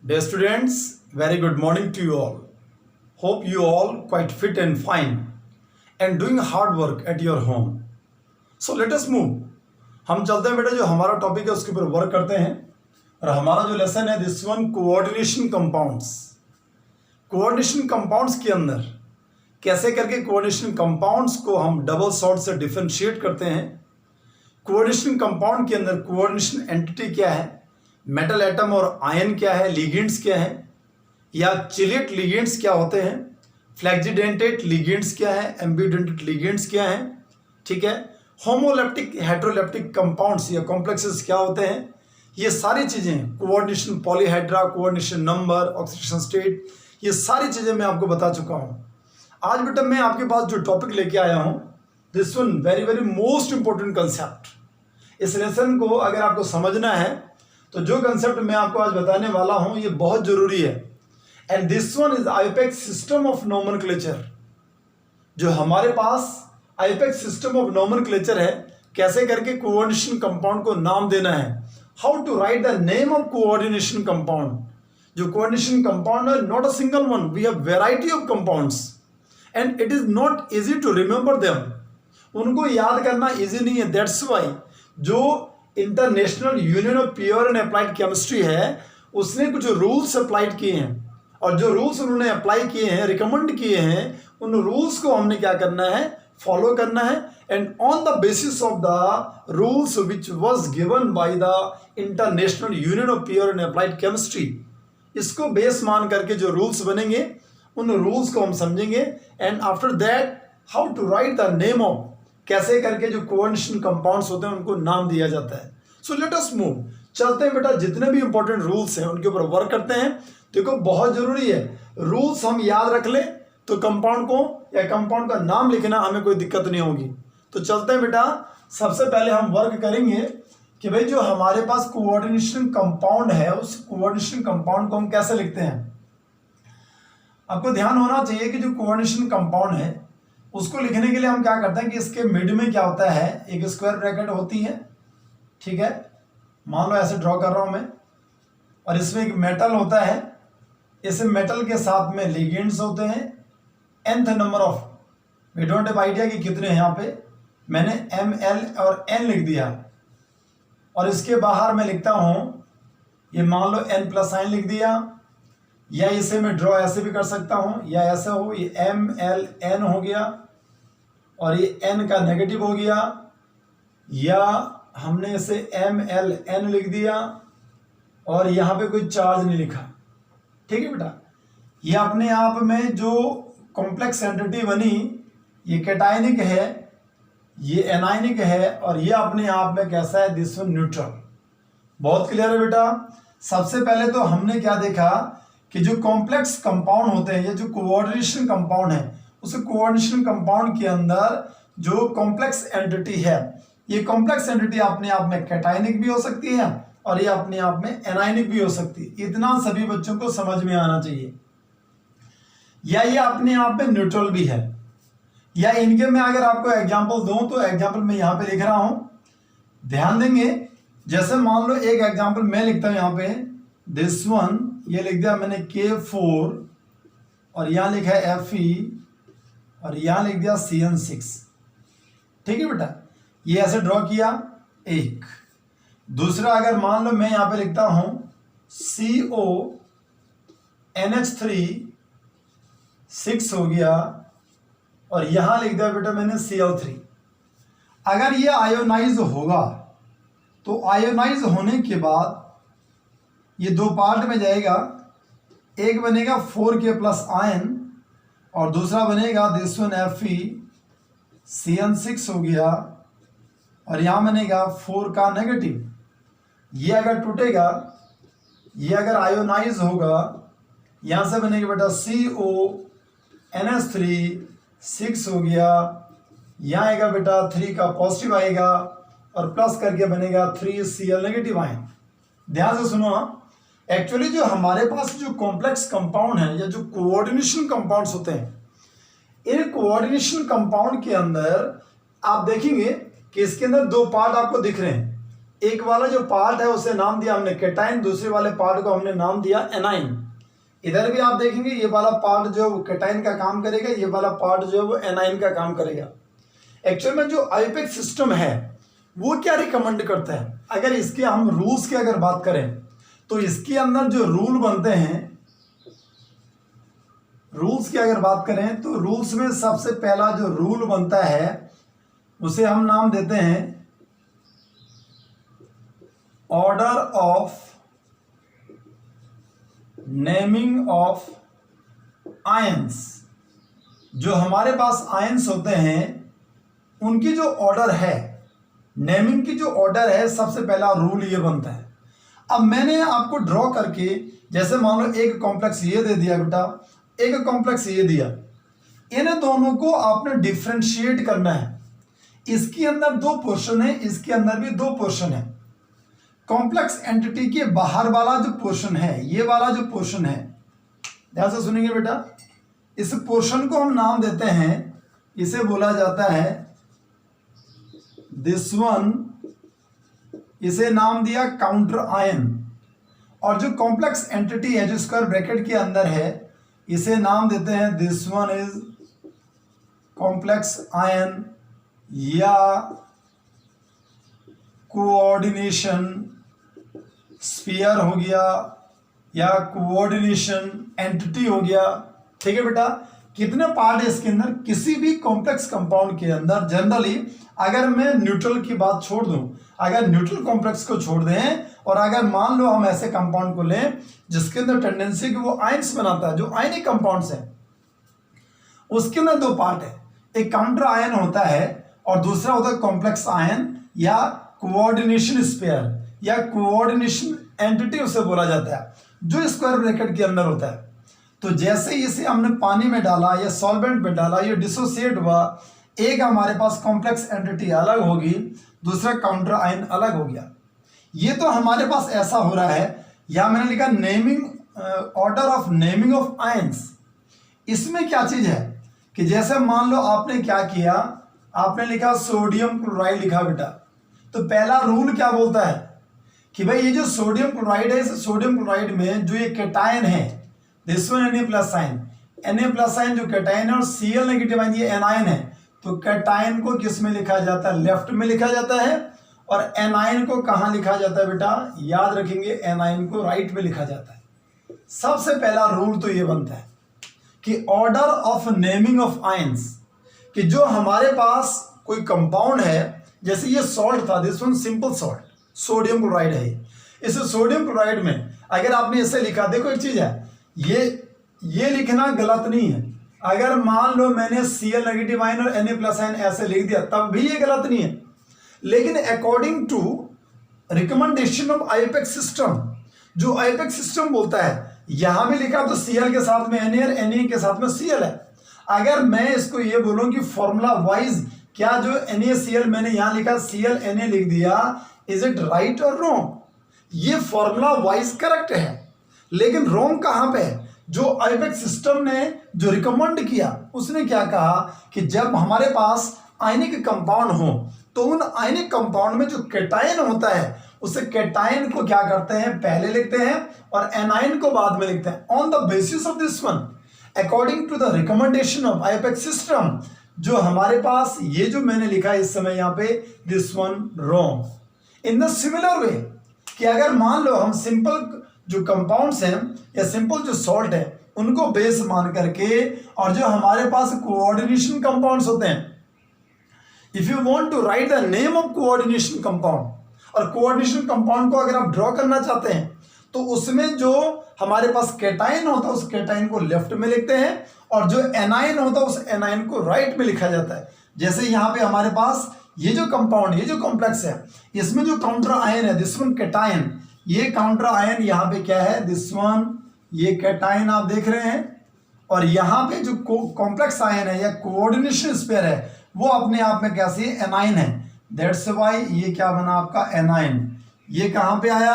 Dear students, very good morning to you all. Hope you all quite fit and fine and doing hard work at your home. So let us move. हम चलते हैं बेटा, जो हमारा topic है उसके ऊपर वर्क करते हैं और हमारा जो लेसन है this one coordination compounds. Coordination compounds के अंदर कैसे करके कोऑर्डिनेशन कंपाउंड्स को हम डबल सॉर्ट से डिफरेंशिएट करते हैं। कोऑर्डिनेशन कंपाउंड के अंदर कोऑर्डिनेशन एंटिटी क्या है, मेटल एटम और आयन क्या है, लिगेंड्स क्या है या चिलेट लिगेंड्स क्या होते हैं, फ्लेक्सिडेंटेट लिगेंड्स क्या है, एम्बिडेंटेट लिगेंड्स क्या है, ठीक है, होमोलेप्टिक हेटेरोलेप्टिक कंपाउंड्स या कॉम्प्लेक्सेस क्या होते हैं, ये सारी चीज़ें coordination polyhedra, coordination number, oxidation state, ये सारी चीज़ें मैं आपको बता चुका हूँ। आज बेटा मैं आपके पास जो टॉपिक लेके आया हूँ this one very very most important concept. इस लेसन को अगर आपको समझना है तो जो कंसेप्ट मैं आपको आज बताने वाला हूँ ये बहुत जरूरी है। And this one is IUPAC system of nomenclature. जो हमारे पास आईपेक्स सिस्टम ऑफ नोमेनक्लेचर है, कैसे करके कोऑर्डिनेशन कंपाउंड को नाम देना है, how to write the name of coordination compound. जो कोऑर्डिनेशन कंपाउंड है not a single one, we have variety of compounds and it is not easy to remember them. उनको याद करना इजी नहीं है। दैट्स वाई जो international union of pure and applied chemistry है उसने कुछ रूल्स अप्लाइड किए हैं और जो रूल्स उन्होंने अप्लाई किए हैं, रिकमेंड किए हैं, उन रूल्स को हमने क्या करना है, फॉलो करना है। And on the basis of the rules which was given by the international union of pure and applied chemistry, इसको बेस मान करके जो रूल्स बनेंगे उन रूल्स को हम समझेंगे। And after that how to write the name of, कैसे करके जो कोऑर्डिनेशन कंपाउंड्स होते हैं उनको नाम दिया जाता है। सो लेट अस मूव, चलते हैं बेटा, जितने भी इंपॉर्टेंट रूल्स हैं उनके ऊपर वर्क करते हैं। देखो बहुत जरूरी है, रूल्स हम याद रख लें तो कंपाउंड को या कंपाउंड का नाम लिखना हमें कोई दिक्कत नहीं होगी। तो चलते हैं बेटा, सबसे पहले हम वर्क करेंगे कि भाई जो हमारे पास कोऑर्डिनेशन कंपाउंड है उस कोऑर्डिनेशन कंपाउंड को हम कैसे लिखते हैं। आपको ध्यान होना चाहिए कि जो कोऑर्डिनेशन कंपाउंड है उसको लिखने के लिए हम क्या करते हैं कि इसके मिड में क्या होता है, एक स्क्वायर ब्रैकेट होती है, ठीक है, मान लो ऐसे ड्रॉ कर रहा हूं मैं, और इसमें एक मेटल होता है, इस मेटल के साथ में लिगेंड्स होते हैं, nth number of, we don't have idea कि कितने हैं, यहाँ पे मैंने ml और n लिख दिया और इसके बाहर मैं लिखता हूं, ये मान लो n प्लस साइन लिख दिया, या इसे मैं ड्रॉ ऐसे भी कर सकता हूं या ऐसा हो, ये ml n हो गया और ये n का नेगेटिव हो गया, या हमने इसे mln लिख दिया और यहाँ पे कोई चार्ज नहीं लिखा, ठीक है बेटा। ये अपने आप में जो कॉम्प्लेक्स एंटिटी बनी, ये कैटायनिक है, ये एनायनिक है और ये अपने आप में कैसा है, दिस वन न्यूट्रल। बहुत क्लियर है बेटा। सबसे पहले तो हमने क्या देखा कि जो कॉम्प्लेक्स कंपाउंड होते हैं या जो कोऑर्डिनेशन कंपाउंड है, उस कोऑर्डिनेशन कंपाउंड के अंदर जो कॉम्प्लेक्स एंटिटी है, ये कॉम्प्लेक्स एंटिटी अपने आप में कैटायनिक भी हो सकती है और ये अपने आप में एनायनिक भी हो सकती है। इतना सभी बच्चों को समझ में आना चाहिए। या ये अपने आप में न्यूट्रल भी है, या इनके में अगर आपको एग्जांपल दूं तो एग्जांपल मैं यहाँ पे लिख रहा हूं, ध्यान देंगे। जैसे मान लो एक एग्जांपल मैं लिखता हूं, यहाँ पे दिस वन, ये लिख दिया मैंने K4 और यहाँ लिखा है Fe और यहाँ लिख दिया CN6, ठीक है बेटा। ये ऐसे ड्रॉ किया एक। दूसरा अगर मान लो मैं यहाँ पे लिखता हूं CONH3 6 हो गया और यहां लिख दिया बेटा मैंने Cl3। अगर ये आयोनाइज होगा तो आयोनाइज होने के बाद ये दो पार्ट में जाएगा, एक बनेगा 4K प्लस आयन और दूसरा बनेगा दिस वन Fe CN6 हो गया और यहां बनेगा 4 का नेगेटिव। ये अगर टूटेगा, ये अगर आयोनाइज होगा, यहां से बनेगा बेटा CONH3 6 हो गया, यहाँ आएगा बेटा 3 का पॉजिटिव आएगा और प्लस करके बनेगा 3Cl नेगेटिव आयन। ध्यान से सुनो, एक्चुअली जो हमारे पास जो कॉम्प्लेक्स कंपाउंड है या जो कोऑर्डिनेशन कंपाउंड्स होते हैं, इन कोऑर्डिनेशन कंपाउंड के अंदर आप देखेंगे कि इसके अंदर दो पार्ट आपको दिख रहे हैं। एक वाला जो पार्ट है उसे नाम दिया हमने कैटाइन, दूसरे वाले पार्ट को हमने नाम दिया एनाइन। इधर भी आप देखेंगे ये वाला पार्ट जो वो कैटाइन का काम करेगा, ये वाला पार्ट जो है वो एनाइन का काम करेगा। एक्चुअल में जो आईयूपैक्ट सिस्टम है वो क्या रिकमेंड करता है, अगर इसके हम रूल्स की अगर बात करें तो इसके अंदर जो रूल बनते हैं, रूल्स की अगर बात करें तो रूल्स में सबसे पहला जो रूल बनता है उसे हम नाम देते हैं order of naming of ions. जो हमारे पास आयंस होते हैं उनकी जो ऑर्डर है, नेमिंग की जो ऑर्डर है, सबसे पहला रूल ये बनता है। अब मैंने आपको ड्रॉ करके, जैसे मान लो एक कॉम्प्लेक्स ये दे दिया बेटा, एक कॉम्प्लेक्स ये दिया, इन दोनों को आपने डिफ्रेंशिएट करना है। इसके अंदर दो पोर्शन है, इसके अंदर भी दो पोर्शन है। कॉम्प्लेक्स एंटिटी के बाहर वाला जो पोर्शन है, ये वाला जो पोर्शन है, ध्यान से सुनेंगे बेटा, इस पोर्शन को हम नाम देते हैं, इसे बोला जाता है दिस वन, इसे नाम दिया काउंटर आयन। और जो कॉम्प्लेक्स एंटिटी है जो स्क्वायर ब्रैकेट के अंदर है, इसे नाम देते हैं this one is complex ion या कोऑर्डिनेशन स्फीयर हो गया या कोऑर्डिनेशन एंटिटी हो गया। ठीक है बेटा, कितने पार्ट है इसके अंदर, किसी भी कॉम्प्लेक्स कंपाउंड के अंदर जनरली अगर मैं न्यूट्रल की बात छोड़ दूं, अगर न्यूट्रल कॉम्प्लेक्स को छोड़ दें और अगर मान लो हम ऐसे कंपाउंड को लें जिसके अंदर टेंडेंसी कि वो आयंस बनाता है, जो आयनिक कंपाउंड्स है, उसके अंदर दो पार्ट है, एक काउंटर आयन होता है और दूसरा होता है कॉम्प्लेक्स आयन या कोऑर्डिनेशन स्फीयर या कोऑर्डिनेशन एंटिटी उसे बोला जाता है, जो स्क्वायर ब्रैकेट के अंदर होता है। तो जैसे इसे हमने पानी में डाला या सॉल्वेंट में डाला, ये डिसोसिएट हुआ, एक हमारे पास कॉम्प्लेक्स एंटिटी अलग होगी, दूसरा काउंटर आयन अलग हो गया। ये तो हमारे पास ऐसा हो रहा है। या मैंने लिखा naming order of naming of ions. इसमें क्या चीज है कि जैसे मान लो आपने क्या किया, आपने लिखा सोडियम क्लोराइड लिखा बेटा, तो पहला रूल क्या बोलता है कि भाई ये जो सोडियम क्लोराइड है, इस सोडियम क्लोराइड में जो ये कैटायन है this one Na plus sign, Na plus sign जो कैटायन है और Cl नेगेटिव आयन ये एनायन है, तो कैटायन को किस में लिखा जाता है, लेफ्ट में लिखा जाता है, और एनायन को कहाँ लिखा जाता है बेटा, याद रखेंगे एनायन को राइट में लिखा जाता है। सबसे पहला रूल तो ये बनता है कि order of naming of ions, कि जो हमारे पास कोई कंपाउंड है, जैसे ये सॉल्ट था, this one simple salt, sodium chloride है। इस सोडियम क्लोराइड में अगर आपने इसे लिखा, देखो एक चीज है, ये लिखना गलत नहीं है। अगर मान लो मैंने Cl नेगेटिव आयन और Na प्लस आयन ऐसे लिख दिया तब भी ये गलत नहीं है, लेकिन अकॉर्डिंग टू रिकमेंडेशन ऑफ आईयूपैक्ट सिस्टम, जो आईयूपैक्ट सिस्टम बोलता है, यहां भी लिखा तो Cl के साथ में Na और Na के साथ में Cl है। अगर मैं इसको ये बोलूं कि फॉर्मूला वाइज क्या जो NaCl मैंने यहां लिखा Cl Na लिख दिया, इज इट राइट और रॉन्ग? ये फॉर्मूला वाइज करेक्ट है, लेकिन रॉन्ग कहां पे है? जो आईयूपैक्ट सिस्टम ने जो रिकमेंड किया, उसने क्या कहा कि जब हमारे पास आयनिक कंपाउंड हो तो उन आयनिक कंपाउंड में जो कैटायन होता है, उसे कैटायन को क्या करते हैं, पहले लिखते हैं और एनायन को बाद में लिखते हैं। On the basis of this one, according to the recommendation of आईयूपैक्ट सिस्टम, जो हमारे पास ये जो मैंने लिखा है इस समय यहाँ पे, this one wrong. In the similar way कि अगर मान लो हम सिंपल जो कंपाउंड्स हैं या सिंपल जो सॉल्ट है उनको बेस मान करके, और जो हमारे पास कोऑर्डिनेशन कंपाउंड्स होते हैं, if you want to write the name of coordination compound, और कोऑर्डिनेशन कंपाउंड को अगर आप ड्रॉ करना चाहते हैं तो उसमें जो हमारे पास कैटायन होता है उस कैटायन को लेफ्ट में लिखते हैं और जो एनायन होता है उस एनायन को राइट में लिखा जाता है। जैसे यहाँ पे हमारे पास ये जो कंपाउंड, ये जो कॉम्प्लेक्स है, इसमें जो काउंटर आयन है दिस वन कैटायन, ये काउंटर आयन यहाँ पे क्या है, दिस वन, ये कैटायन आप देख रहे हैं, और यहाँ पे जो कॉम्प्लेक्स आयन है या कोऑर्डिनेशन स्पेयर है वो अपने आप में कैसे एनायन है, दैट्स व्हाई ये क्या बना आपका एनायन। ये कहाँ पे आया,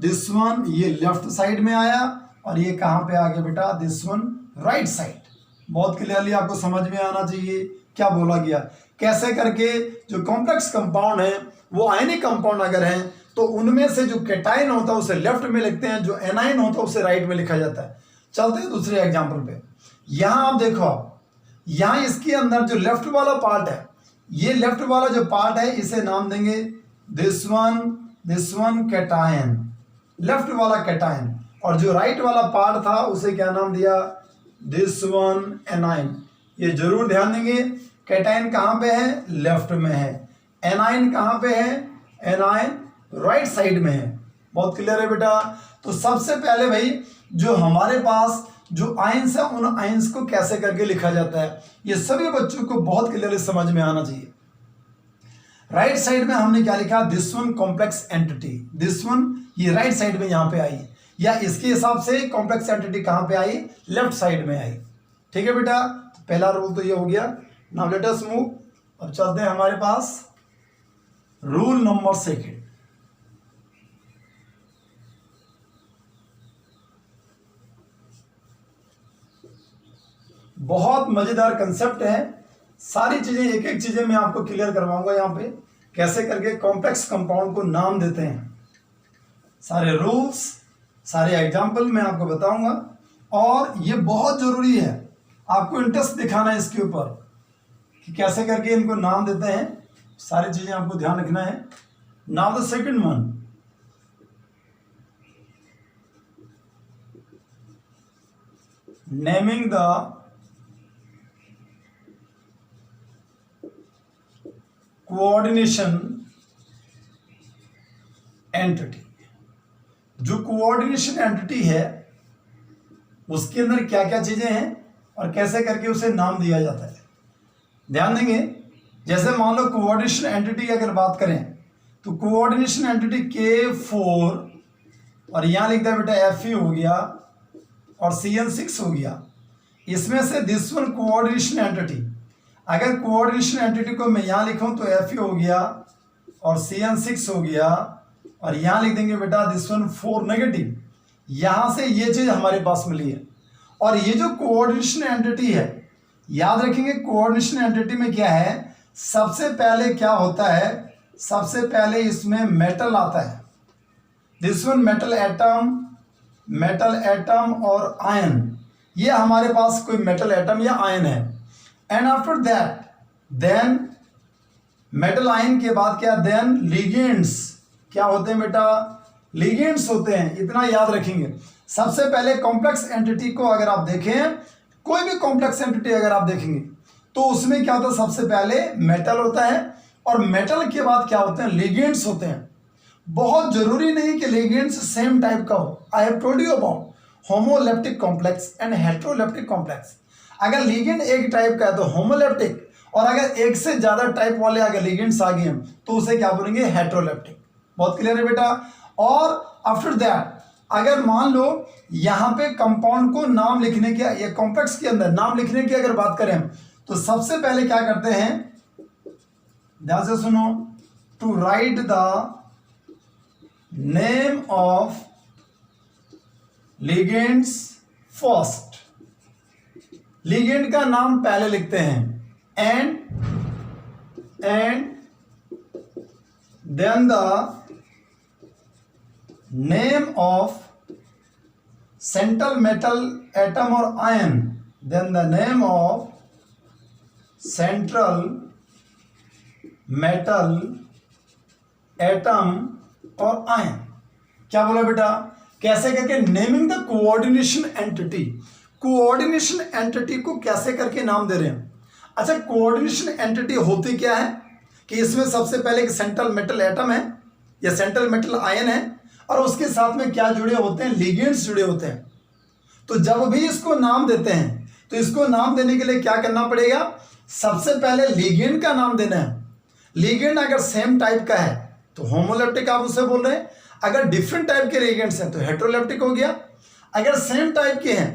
दिस वन, ये लेफ्ट साइड में आया, और ये कहाँ पे आ गया बेटा, दिस वन राइट साइड। बहुत क्लियरली आपको समझ में आना चाहिए क्या बोला गया, कैसे करके जो कॉम्प्लेक्स कंपाउंड है वो आयनिक कंपाउंड अगर हैं तो उनमें से जो कैटायन होता है उसे लेफ्ट में लिखते हैं, जो एनायन होता है उसे राइट में लिखा जाता है। चलते हैं दूसरे एग्जाम्पल पे। यहां आप देखो, यहां इसके अंदर जो लेफ्ट वाला पार्ट है, ये लेफ्ट वाला जो पार्ट है इसे नाम देंगे दिस वन कैटायन, लेफ्ट वाला कैटायन। और जो राइट वाला पार्ट था उसे क्या नाम दिया, दिस वन एनायन। ये जरूर ध्यान देंगे, कैटायन कहाँ पे है, लेफ्ट में है। एनायन कहाँ पे है, एनायन राइट साइड में है। बहुत क्लियर है बेटा। तो सबसे पहले भाई जो हमारे पास जो आयंस है उन आयंस को कैसे करके लिखा जाता है, ये सभी बच्चों को बहुत क्लियरली समझ में आना चाहिए। राइट साइड में हमने क्या लिखा, this one complex entity, this one ये राइट साइड में यहां पे आई, या इसके हिसाब से कॉम्प्लेक्स एंटिटी कहां पे आई, लेफ्ट साइड में आई। ठीक है बेटा, तो पहला रूल तो ये हो गया। नाउ लेट अस मूव, अब चलते हैं हमारे पास रूल नंबर सेकंड। बहुत मजेदार कंसेप्ट है, सारी चीजें एक एक चीजें मैं आपको क्लियर करवाऊंगा यहाँ पे, कैसे करके कॉम्प्लेक्स कंपाउंड को नाम देते हैं। सारे रूल्स, सारे एग्जाम्पल मैं आपको बताऊंगा, और ये बहुत जरूरी है, आपको इंटरेस्ट दिखाना है इसके ऊपर कि कैसे करके इनको नाम देते हैं। सारी चीजें आपको ध्यान रखना है। Now the second one, naming the coordination entity. जो कोऑर्डिनेशन एंटिटी है उसके अंदर क्या क्या चीजें हैं और कैसे करके उसे नाम दिया जाता है, ध्यान देंगे। जैसे मान लो कोऑर्डिनेशन एंटिटी अगर बात करें तो कोऑर्डिनेशन एंटिटी K4, और यहां लिखता है बेटा Fe हो गया और CN6 हो गया। इसमें से दिस वन कोऑर्डिनेशन एंटिटी, अगर कोऑर्डिनेशन एंटिटी को मैं यहां लिखूं तो Fe हो गया और CN6 हो गया, और यहां लिख देंगे बेटा दिस वन 4 नेगेटिव। यहां से ये चीज हमारे पास मिली है। और ये जो कोऑर्डिनेशन एंटिटी है, याद रखेंगे कोऑर्डिनेशन एंटिटी में क्या है, सबसे पहले क्या होता है, सबसे पहले इसमें मेटल आता है, दिस वन मेटल एटम और आयन। ये हमारे पास कोई मेटल एटम या आयन है। And after that then metal ion के बाद क्या, देन लिगेंड्स क्या होते हैं बेटा, लिगेंड्स होते हैं। इतना याद रखेंगे। सबसे पहले कॉम्प्लेक्स एंटिटी को अगर आप देखें, कोई भी कॉम्प्लेक्स एंटिटी अगर आप देखेंगे तो उसमें क्या होता है, सबसे पहले मेटल होता है, और मेटल के बाद क्या होते हैं, लिगेंड्स होते हैं। बहुत जरूरी नहीं कि लिगेंड्स सेम टाइप का हो। आई have told you about homoleptic complex and heteroleptic complex. अगर लिगेंड एक टाइप का है तो होमोलेप्टिक, और अगर एक से ज्यादा टाइप वाले अगर लिगेंड्स आ गए हैं तो उसे क्या बोलेंगे, हेटेरोलेप्टिक। बहुत क्लियर है बेटा। और आफ्टर दैट अगर मान लो यहां पे कंपाउंड को नाम लिखने के, या कॉम्प्लेक्स के अंदर नाम लिखने की अगर बात करें तो सबसे पहले क्या करते हैं, ध्यान से सुनो, to write the name of ligands first. Ligand का नाम पहले लिखते हैं, and then the name of central metal atom और ion, then the name of central metal atom और आयन। क्या बोला बेटा, कैसे करके naming the coordination entity. Coordination entity को कैसे करके नाम दे रहे हैं। अच्छा, कोऑर्डिनेशन एंटिटी होती क्या है कि इसमें सबसे पहले एक सेंट्रल मेटल एटम है या सेंट्रल मेटल आयन है, और उसके साथ में क्या जुड़े होते हैं, लिगेंड्स जुड़े होते हैं। तो जब भी इसको नाम देते हैं तो इसको नाम देने के लिए क्या करना पड़ेगा, सबसे पहले लिगेंड का नाम देना है। लिगेंड अगर सेम टाइप का है तो होमोलेप्टिक आप उसे बोल रहे हैं, अगर डिफरेंट टाइप के लिगेंड्स हैं तो हेटेरोलेप्टिक हो गया। अगर सेम टाइप के हैं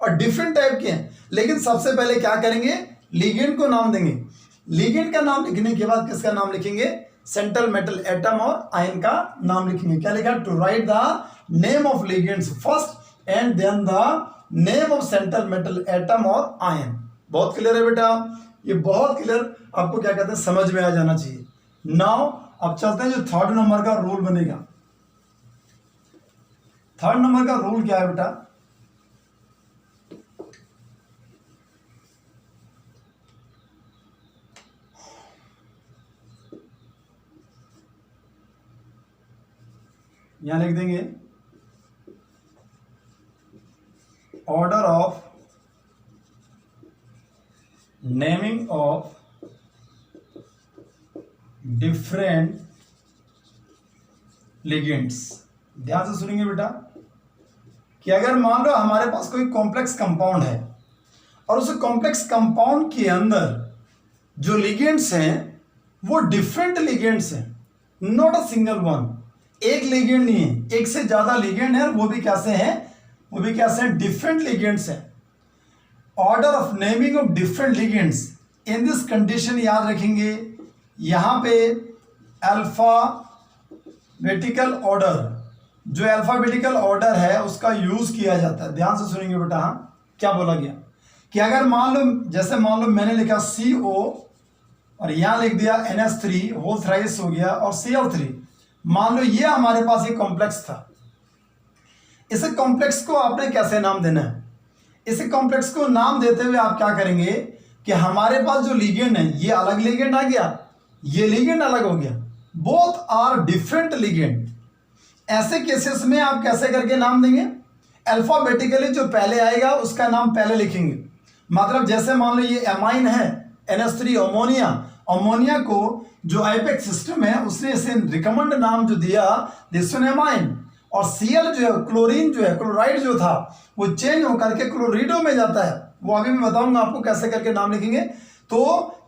और डिफरेंट टाइप के हैं, लेकिन सबसे पहले क्या करेंगे, लिगेंड को नाम देंगे। लिगेंड का नाम लिखने के बाद किसका नाम लिखेंगे, सेंट्रल मेटल एटम और आयन का नाम लिखेंगे। क्या लिखा, to write the name of ligands first and then the name of central metal atom और आयन। बहुत क्लियर है बेटा, ये बहुत क्लियर आपको क्या कहते हैं समझ में आ जाना चाहिए। नाउ अब चलते हैं जो थर्ड नंबर का रूल बनेगा। थर्ड नंबर का रूल क्या है बेटा? यहां लिख देंगे order of naming of different ligands. ध्यान से सुनेंगे बेटा कि अगर मान लो हमारे पास कोई कॉम्प्लेक्स कंपाउंड है और उस कॉम्प्लेक्स कंपाउंड के अंदर जो लिगेंड्स हैं वो डिफरेंट लिगेंड्स हैं, नॉट अ सिंगल वन। एक लिगेंड नहीं है, एक से ज्यादा लिगेंड है, वो भी कैसे हैं? वो भी कैसे हैं? डिफरेंट लिगेंड्स हैं। Order of naming of different ligands in this condition याद रखेंगे, यहां पे अल्फाबेटिकल ऑर्डर, जो अल्फाबेटिकल ऑर्डर है उसका यूज किया जाता है। ध्यान से सुनेंगे बेटा। हाँ, क्या बोला गया कि अगर मान लो, जैसे मान लो मैंने लिखा CO और यहां लिख दिया NH3 होल थ्राइस हो गया और Cl3। मान लो ये हमारे पास एक कॉम्प्लेक्स था। इस कॉम्प्लेक्स को आपने कैसे नाम देना है? इस कॉम्प्लेक्स को नाम देते हुए आप क्या करेंगे कि हमारे पास जो लिगेंड है ये अलग लिगेंड आ गया, ये लिगेंड अलग हो गया, बोथ आर डिफरेंट लिगेंड। ऐसे केसेस में आप कैसे करके नाम देंगे? अल्फाबेटिकली जो पहले आएगा उसका नाम पहले लिखेंगे। मतलब जैसे मान लो ये एमाइन है NH3 अमोनिया, अमोनिया को जो आईपेक सिस्टम है उसने इसे रिकमेंड नाम जो दिया दिस वन एमाइन। और Cl जो है, क्लोरीन जो है, क्लोराइड जो था वो चेंज होकर के क्लोरिडो में जाता है। वो अभी मैं बताऊंगा आपको कैसे करके नाम लिखेंगे। तो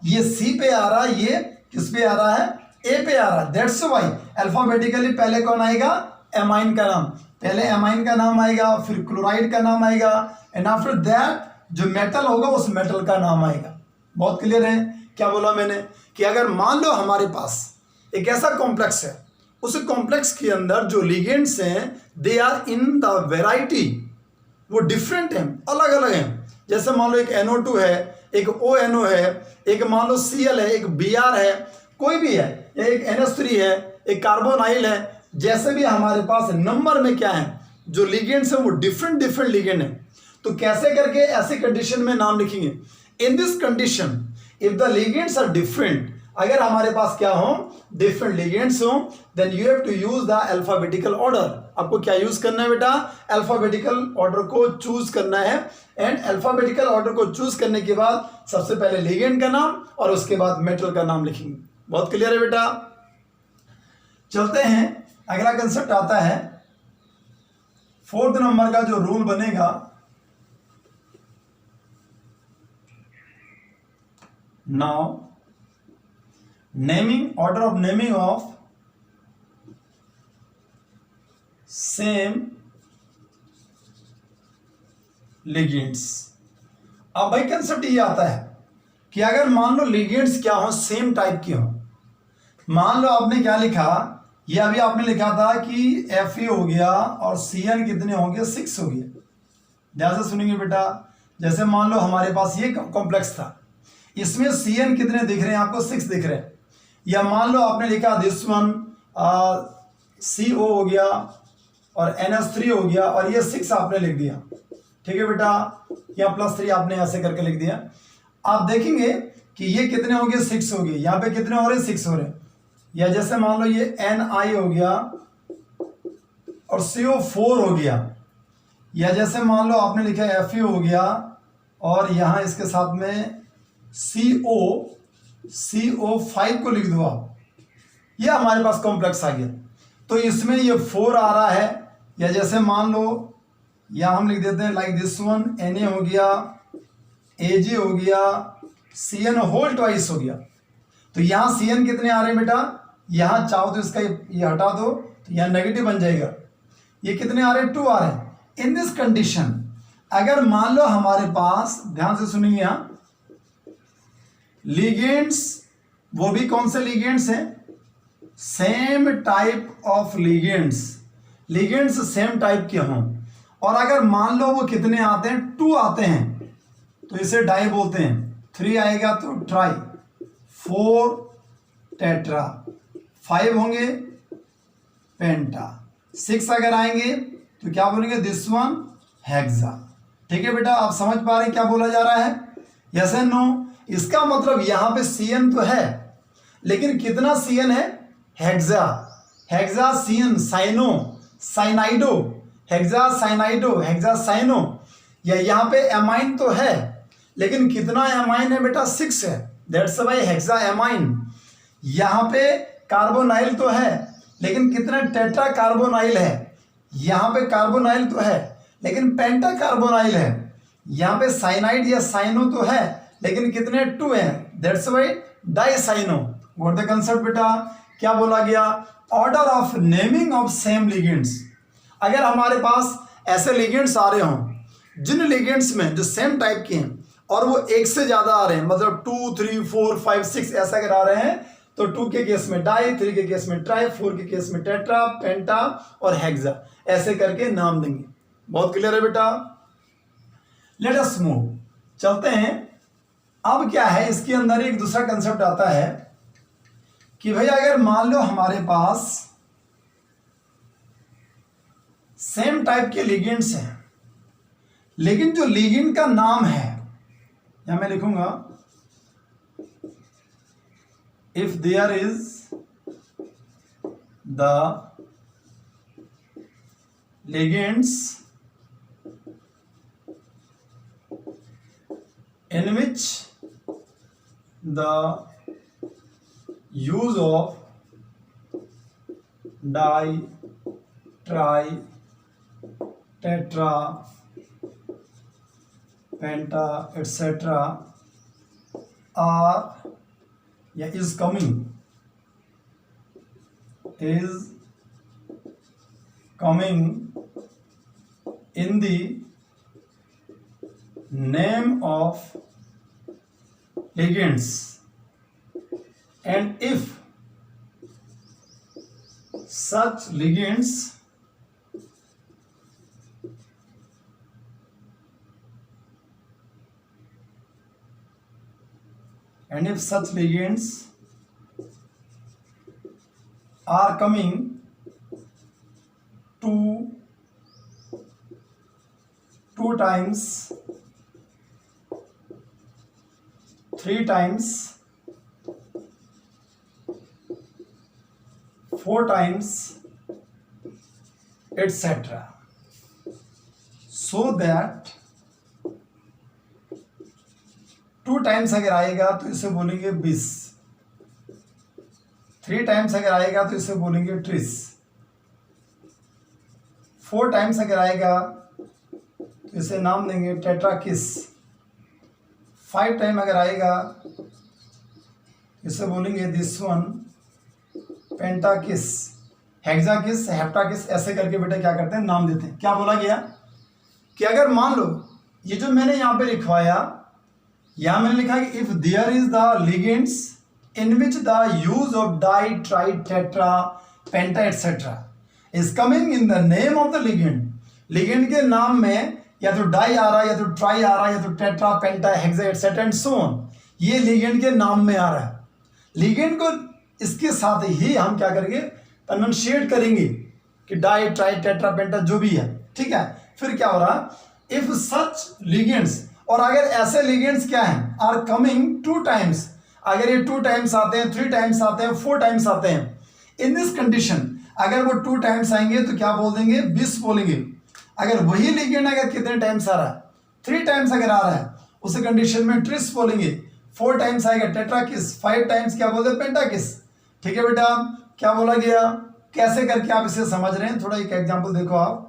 ये C पे आ रहा है, ये किस पे आ रहा है? A पे आ रहा है। दैट्स व्हाई अल्फाबेटिकली पहले कौन आएगा? एमाइन का नाम। पहले एमाइन का नाम आएगा, फिर क्लोराइड का नाम आएगा, एंड आफ्टर दैट जो मेटल होगा उस मेटल का नाम आएगा। बहुत क्लियर है? क्या बोला मैंने कि अगर मान लो हमारे पास एक ऐसा कॉम्प्लेक्स है, उस कॉम्प्लेक्स के अंदर जो लिगेंड्स हैं they are in the variety, वो डिफरेंट हैं, अलग अलग हैं। जैसे मान लो एक NO2 है, एक ONO है, एक मान लो Cl है, एक Br है, कोई भी है, एक NH3 है, एक कार्बोनाइल है। जैसे भी हमारे पास नंबर में क्या है, जो लिगेंड्स हैं वो डिफरेंट डिफरेंट लिगेंड है। तो कैसे करके ऐसे कंडीशन में नाम लिखेंगे? In this condition if the ligands are different, अगर हमारे पास क्या हो? डिफरेंट लिगेंड्स हो, then you have to use the alphabetical order. आपको क्या यूज करना है बेटा? अल्फाबेटिकल ऑर्डर को चूज करना है। एंड अल्फाबेटिकल ऑर्डर को चूज करने के बाद सबसे पहले लिगेंड का नाम और उसके बाद मेटल का नाम लिखेंगे। बहुत क्लियर है बेटा? चलते हैं, अगला कंसेप्ट आता है फोर्थ नंबर का जो रूल बनेगा। Now naming, order of naming of same ligands. अब भाई कंसेप्ट ये आता है कि अगर मान लो लिगेंड्स क्या हो? सेम टाइप के हो। मान लो आपने क्या लिखा, ये अभी आपने लिखा था कि Fe हो गया और Cn कितने होंगे? 6 हो गया। ध्यान से सुनेंगे बेटा। जैसे मान लो हमारे पास ये कॉम्प्लेक्स था, इसमें Cn कितने दिख रहे हैं आपको? 6 दिख रहे हैं। या मान लो आपने लिखा दिस वन CO हो गया और NH3 हो गया और ये 6 आपने लिख दिया। ठीक है बेटा, या +3 आपने ऐसे करके लिख दिया। आप देखेंगे कि ये कितने हो गए? 6 हो गए। यहाँ पे कितने हो रहे? 6 हो रहे। या जैसे मान लो ये Ni हो गया और CO4 हो गया। या जैसे मान लो आपने लिखा Fe हो गया और यहाँ इसके साथ में CO5 को लिख दो आप, ये हमारे पास कॉम्प्लेक्स आ गया। तो इसमें ये 4 आ रहा है। या जैसे मान लो या हम लिख देते हैं लाइक दिस वन, Na हो गया, Ag हो गया, Cn होल ट्वाइस हो गया। तो यहाँ Cn कितने आ रहे हैं बेटा? यहाँ चाहो तो इसका ये हटा दो तो यहाँ नेगेटिव बन जाएगा। ये कितने आ रहे हैं? 2 आ रहे हैं। इन दिस कंडीशन अगर मान लो हमारे पास, ध्यान से सुनिए, यहाँ लिगेंड्स, वो भी कौन से लिगेंड्स हैं? Same type of ligands, ligands same type के हों। और अगर मान लो वो कितने आते हैं? 2 आते हैं तो इसे डाई बोलते हैं। 3 आएगा तो ट्राई, 4 टेट्रा, 5 होंगे पेंटा, 6 अगर आएंगे तो क्या बोलेंगे, दिस वन हेक्सा। ठीक है बेटा, आप समझ पा रहे हैं क्या बोला जा रहा है? Yes and no? इसका मतलब यहाँ पे CN तो है, लेकिन कितना CN है? Hexa, hexa CN, cyano, cyanido, hexa cyanido, hexa cyano. या यहाँ पे एमाइन तो है, लेकिन कितना एमाइन है बेटा? 6 है, दैट्स वाई हेक्सा एमाइन। यहाँ पे कार्बोनाइल तो है, लेकिन कितने टेट्रा कार्बोनाइल है? यहाँ पे कार्बोनाइल तो है, लेकिन पेंटा कार्बोनाइल है। यहाँ पे साइनाइड या साइनो तो है, लेकिन कितने? 2 हैं, that's why dicyano. What the concept बेटा? क्या बोला गया? Order of naming of same ligands. अगर हमारे पास ऐसे लिगेंड्स आ रहे हों जिन लिगेंड्स में जो सेम टाइप के हैं और वो एक से ज्यादा आ रहे हैं, मतलब 2, 3, 4, 5, 6 ऐसा अगर आ रहे हैं, तो 2 के केस में डाई, 3 के केस में ट्राई, 4 के केस में टेट्रा, पेंटा और हेक्सा, ऐसे करके नाम देंगे। बहुत क्लियर है बेटा? लेट अस मूव, चलते हैं। अब क्या है, इसके अंदर एक दूसरा कंसेप्ट आता है कि भाई अगर मान लो हमारे पास सेम टाइप के लिगेंड्स हैं, लेकिन जो लिगेंड का नाम है, यहां मैं लिखूंगा if there is the ligands in which the use of di, tri, tetra, penta etc. are is coming in the name of ligands, and if such ligands are coming to 2 times, 3 times, 4 times, etc. So that 2 times अगर आएगा तो इसे बोलेंगे बिस, 3 times अगर आएगा तो इसे बोलेंगे ट्रिस, 4 टाइम्स अगर आएगा तो इसे नाम देंगे टेट्राकिस, 5 टाइम अगर आएगा इसे बोलेंगे दिस वन पेंटाकिस, हेक्साकिस, हेप्टाकिस, ऐसे करके बेटा क्या करते हैं, नाम देते हैं। क्या बोला गया कि अगर मान लो ये जो मैंने यहाँ पे लिखवाया, यहाँ मैंने लिखा कि if there is the ligands in which the use of di, tri, tetra, penta etcetera is coming in the name of the ligand, ligand के नाम में या तो डाई आ रहा है, या तो ट्राई आ रहा है, या तो tetra, penta, hexa etcetera and so on, ये लिगेंड के नाम में आ रहा है। लिगेंड को इसके साथ ही हम क्या करेंगे, कन्वेंशिएट करेंगे कि डाई, ट्राई, टेट्रा, पेंटा जो भी है, ठीक है। फिर क्या हो रहा, इफ सच लिगेंड्स, और अगर ऐसे लिगेंड्स क्या हैं, आर कमिंग 2 टाइम्स, अगर ये 2 टाइम्स आते हैं, 3 टाइम्स आते हैं, 4 टाइम्स आते हैं, इन दिस कंडीशन अगर वो 2 टाइम्स आएंगे तो क्या बोल देंगे, बिस बोलेंगे। अगर वही लिगेंड अगर कितने टाइम्स आ रहा है, 3 टाइम्स अगर आ रहा है, उस कंडीशन में ट्रिस बोलेंगे। 4 टाइम्स आएगा टेट्राकिस, 5 टाइम्स क्या बोलते हैं, पेंटाकिस। ठीक है बेटा, क्या बोला गया, कैसे करके आप इसे समझ रहे हैं, थोड़ा एक एग्जांपल देखो आप।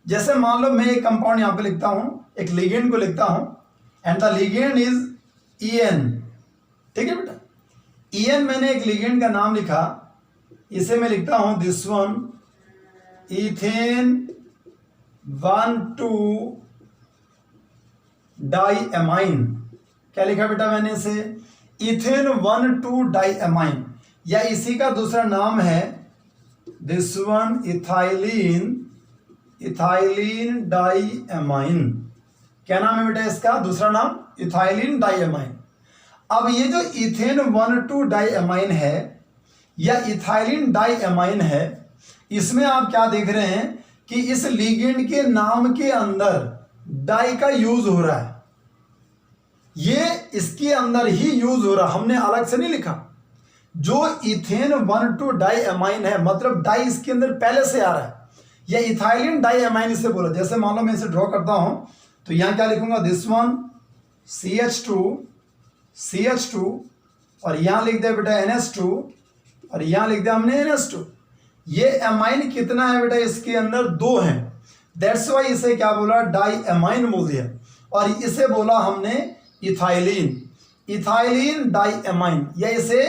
जैसे मान लो मैं एक कंपाउंड यहाँ पे लिखता हूं, एक लिगेंड को लिखता हूं, and the ligand is EN। ठीक है बेटा, EN मैंने एक लिगेंड का नाम लिखा, इसे मैं लिखता हूं दिस वन इथेन 1,2 डाइएमाइन। क्या लिखा बेटा मैंने इसे, इथेन 1,2 डाइएमाइन, या इसी का दूसरा नाम है this one ethylene, ethylene diamine. क्या नाम है बेटा इसका दूसरा नाम, इथाइलिन डाइएमाइन। अब ये जो इथेन 1,2 डाइएमाइन है, या इथाइलिन डाइएमाइन है, इसमें आप क्या देख रहे हैं कि इस लिगेंड के नाम के अंदर डाई का यूज हो रहा है, ये इसके अंदर ही यूज हो रहा है, हमने अलग से नहीं लिखा। जो इथेन 1,2 डाइएमाइन है मतलब डाई इसके अंदर पहले से आ रहा है, या इथाइलिन डाइएमाइन इसे बोला। जैसे मान लो मैं इसे ड्रॉ करता हूं तो यहां क्या लिखूंगा, दिस वन CH2 और यहां लिख दिया बेटा NH2 और यहां लिख दिया हमने NH2। ये एमाइन कितना है बेटा, इसके अंदर 2 है, दैट्स वाई इसे क्या बोला, डाइएमाइन बोल दिया। और इसे बोला हमने इथाइलिन डाइएमाइन, या इसे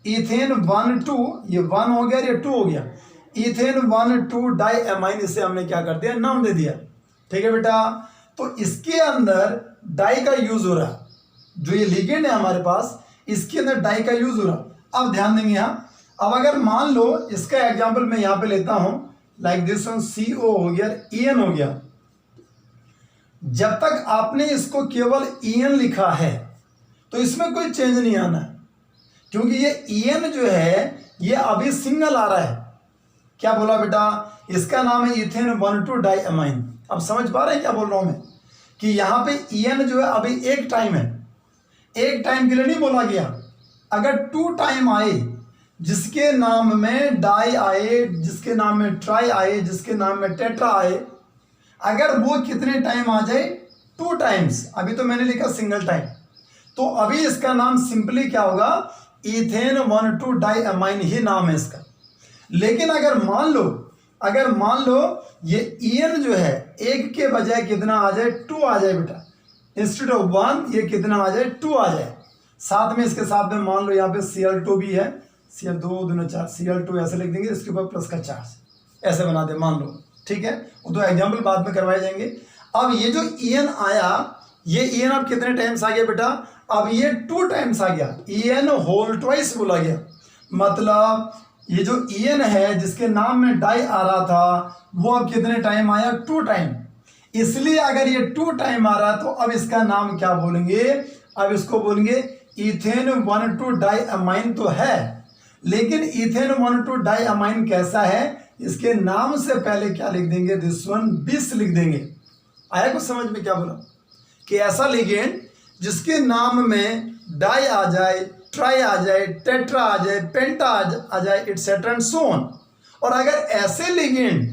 इथेन 1,2, ये 1 हो गया, ये 2 हो गया, इथेन 1,2 डाइएमाइन इसे हमने क्या कर दिया, नाम दे दिया। ठीक है बेटा, तो इसके अंदर डाई का यूज हो रहा, जो ये लिगेंड है हमारे पास इसके अंदर डाई का यूज हो रहा। अब ध्यान देंगे यहाँ, अब अगर मान लो इसका एग्जांपल मैं यहाँ पे लेता हूं, लाइक दिस वन CO हो गया, EN हो गया। जब तक आपने इसको केवल EN लिखा है तो इसमें कोई चेंज नहीं आना है, क्योंकि ये EN जो है ये अभी सिंगल आ रहा है। क्या बोला बेटा, इसका नाम है इथेन 1,2 डाइएमाइन। अब समझ पा रहे हैं क्या बोल रहा हूं मैं, कि यहां पे EN जो है अभी एक टाइम है, एक टाइम के लिए नहीं बोला गया। अगर 2 टाइम आए, जिसके नाम में डाई आए, जिसके नाम में ट्राई आए, जिसके नाम में टेट्रा आए, अगर वो कितने टाइम आ जाए, 2 टाइम्स, अभी तो मैंने लिखा सिंगल टाइम, तो अभी इसका नाम सिंपली क्या होगा, इथेन 1,2 डाइएमाइन ही नाम है इसका। लेकिन अगर मान लो ये EN जो है एक के बजाय कितना आ जाए, 2 आ जाए बेटा, इंस्टेड ऑफ 1 ये कितना आ जाए, 2 आ जाए। साथ में इसके साथ में मान लो यहाँ पे Cl2 भी है, Cl2 2 4 Cl2 ऐसे लिख देंगे, इसके ऊपर प्लस का चार्ज ऐसे बना दे मान लो। ठीक है, वो तो एग्जाम्पल बाद में करवाए जाएंगे। अब ये जो EN आया, ये EN अब कितने टाइम्स आ गया बेटा, अब ये 2 टाइम्स आ गया, EN होल ट्वाइस बोला गया। मतलब ये जो EN है जिसके नाम में डाई आ रहा था, वो अब कितने टाइम आया, 2 टाइम। इसलिए अगर ये 2 टाइम आ रहा है तो अब इसका नाम क्या बोलेंगे, अब इसको बोलेंगे इथेन 1,2 डाइएमाइन तो है, लेकिन इथेन 1,2 डाइएमाइन कैसा है, इसके नाम से पहले क्या लिख देंगे, दिस वन बिस लिख देंगे। आया कुछ समझ में क्या बोला, कि ऐसा लिगेंड जिसके नाम में डाई आ जाए, ट्राई आ जाए, टेट्रा आ जाए, पेंटा आ जाए, एटसेट्रा एंड सो ऑन। और अगर ऐसे लिगेंड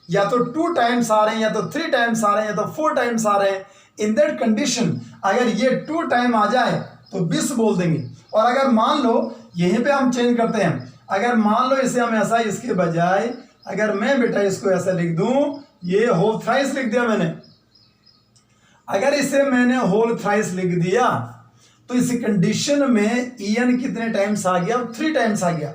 या तो 2 टाइम्स आ रहे हैं, या तो 3 टाइम्स आ रहे हैं, या तो 4 टाइम्स आ रहे हैं, इन दैट कंडीशन अगर ये 2 टाइम आ जाए तो बिस बोल देंगे। और अगर मान लो यहीं पे हम चेंज करते हैं, अगर मान लो इसे हम ऐसा, इसके बजाय अगर मैं बेटा इसको ऐसा लिख दूं, ये होल थ्राइस लिख दिया मैंने, अगर इसे मैंने होल थ्राइस लिख दिया तो इस कंडीशन में EN कितने टाइम्स आ गया, 3 टाइम्स आ गया।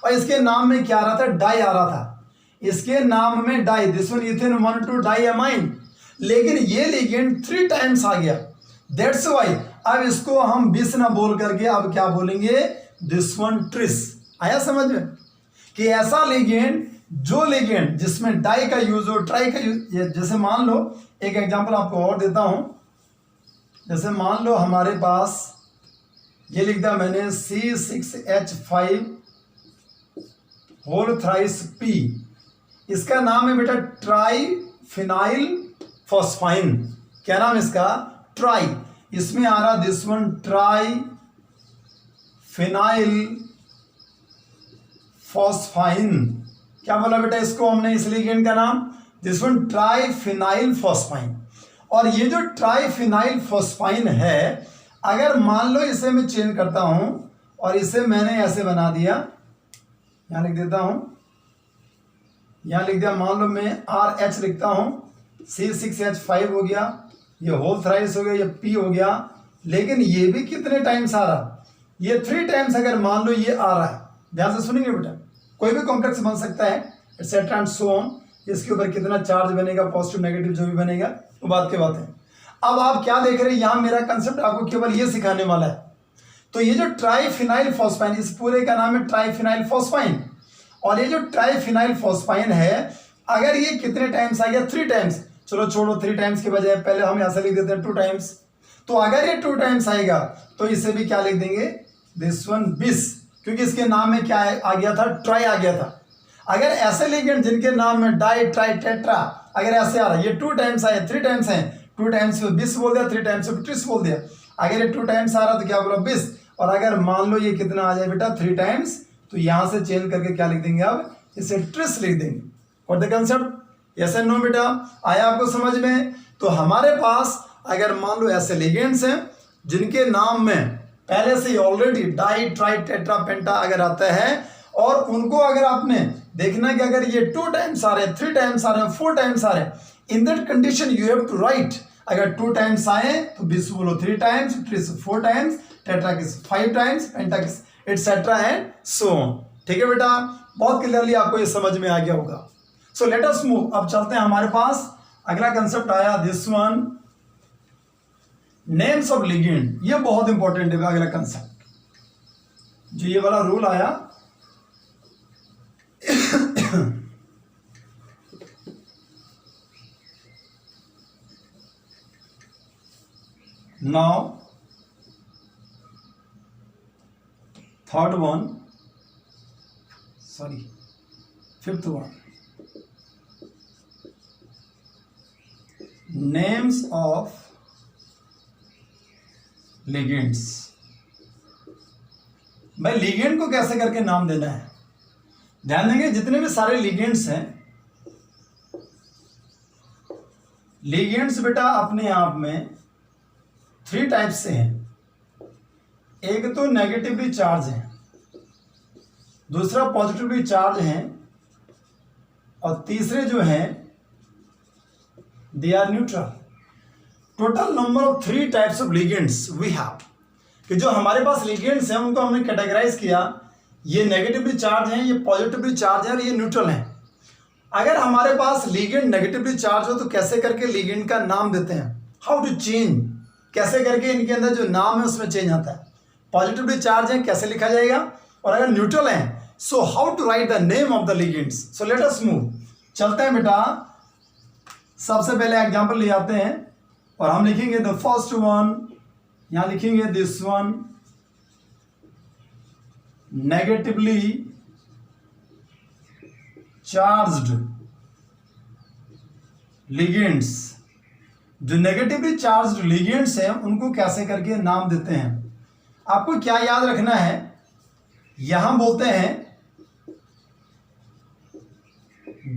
और इसके नाम में क्या आ रहा था, डाई आ रहा था, इसके नाम में di, this one ethane 1,2 diamine, लेकिन ये लिगेंड 3 टाइम्स आ गया, दैट्स वाई अब इसको हम बिस ना बोल करके अब क्या बोलेंगे, दिस वन ट्रिस। आया समझ में, कि ऐसा लिगेंड, जो लिगेंड जिसमें डाई का यूज हो, ट्राई का यूज, जैसे मान लो एक एग्जांपल आपको और देता हूं, जैसे मान लो हमारे पास ये लिख दिया मैंने C6H5 होल थ्राइस P, इसका नाम है बेटा ट्राइफिनाइल फॉस्फाइन। क्या नाम इसका, ट्राई, इसमें आ रहा दिस वन ट्राइफिनाइल फॉस्फाइन। क्या बोला बेटा इसको हमने, इस लिगेंड का नाम, दिस वन ट्राइफिनाइल फॉस्फाइन। और ये जो ट्राइफिनाइल फॉस्फाइन है, अगर मान लो इसे मैं चेंज करता हूं और इसे मैंने ऐसे बना दिया, यहां लिख देता हूं, यहां लिख दिया, मान लो मैं RH लिखता हूं, C6H5 हो गया, ये होल थ्राइस हो गया, ये P हो गया, लेकिन ये भी कितने टाइम्स आ रहा, ये 3 टाइम्स अगर मान लो ये आ रहा है, ध्यान से सुनेंगे बेटा, कोई भी कॉम्प्लेक्स बन सकता है, एटसेट्रा एंड सो ऑन, इसके ऊपर कितना चार्ज बनेगा, पॉजिटिव नेगेटिव जो भी बनेगा वो बात की बात है। अब आप क्या देख रहे हैं, यहां मेरा कंसेप्ट आपको केवल ये सिखाने वाला है। तो ये जो ट्राइफिनाइल फॉस्फाइन, इस पूरे का नाम है ट्राइफिनाइल फॉस्फाइन, और ये जो ट्राइफिनाइल फॉस्फाइन है, अगर ये कितने टाइम्स आ गया, 3 टाइम्स, चलो छोड़ो 3 टाइम्स के बजाय पहले हम ऐसा लिख देते हैं 2 टाइम्स। तो अगर ये 2 टाइम्स आएगा तो इसे भी क्या लिख देंगे, दिस वन बिस। क्योंकि इसके नाम में क्या आ गया था, ट्राई आ गया था। अगर ऐसे लिगेंड जिनके नाम में डाई ट्राई टेट्रा अगर ऐसे आ रहा है, ये 2 टाइम्स आए, 3 टाइम्स हैं, 2 टाइम्स 20 बोल दिया, 3 टाइम्स 30 बोल दिया। अगर ये 2 टाइम्स आ रहा तो क्या बोला 20, और अगर मान लो ये कितना आ जाए बेटा 3 टाइम्स, तो यहां से चेंज करके क्या लिख देंगे, अब इसे ट्रिस लिख देंगे। और the concept, yes and no बेटा, आया आपको समझ में? तो हमारे पास अगर मान लो ऐसे लिगेंड्स हैं जिनके नाम में पहले से ही already di tri tetra penta अगर आता है, और उनको अगर आपने देखना कि अगर ये 2 टाइम्स आ रहे हैं, 3 टाइम्स आ रहे हैं, 4 टाइम्स आ रहे हैं, in that condition you have to write. अगर 2 टाइम्स आए तो बिस बोलो 3 टाइम्स, ट्रिस 4 टाइम्स, टेट्रा किस 5 टाइम्स, पेंटा किस एटसेट्रा एंड सो ऑन। ठीक है बेटा, बहुत क्लियरली आपको ये समझ में आ गया होगा। सो लेट अस मूव, अब चलते हैं हमारे पास अगला कंसेप्ट आया, this one, names of ligand. ये बहुत इंपॉर्टेंट है अगला कंसेप्ट, जो ये वाला रूल आया। Now third one, sorry fifth one, names of ligands. भाई लिगेंड को कैसे करके नाम देना है, ध्यान देंगे जितने भी सारे लिगेंड्स हैं, लिगेंड्स बेटा अपने आप में 3 टाइप्स से हैं। एक तो नेगेटिवली चार्ज है, दूसरा पॉजिटिवली चार्ज है, और तीसरे जो हैं they are neutral. Total number of 3 types of ligands we have, कि जो हमारे पास लिगेंड्स हैं उनको हमने कैटेगराइज किया, ये नेगेटिवली चार्ज हैं, ये पॉजिटिवली चार्ज हैं और ये न्यूट्रल हैं। अगर हमारे पास लिगेंड नेगेटिवली चार्ज हो तो कैसे करके लिगेंड का नाम देते हैं, हाउ टू चेंज, कैसे करके इनके अंदर जो नाम है उसमें चेंज आता है। पॉजिटिवली चार्ज है कैसे लिखा जाएगा, और अगर न्यूट्रल है so how to write the name of the ligands. So let us move, चलते हैं बेटा। सबसे पहले एग्जांपल ले आते हैं और हम लिखेंगे द फर्स्ट वन, यहां लिखेंगे this one, negatively charged ligands. जो नेगेटिवली चार्ज्ड लिगेंड्स हैं उनको कैसे करके नाम देते हैं। आपको क्या याद रखना है, यहां बोलते हैं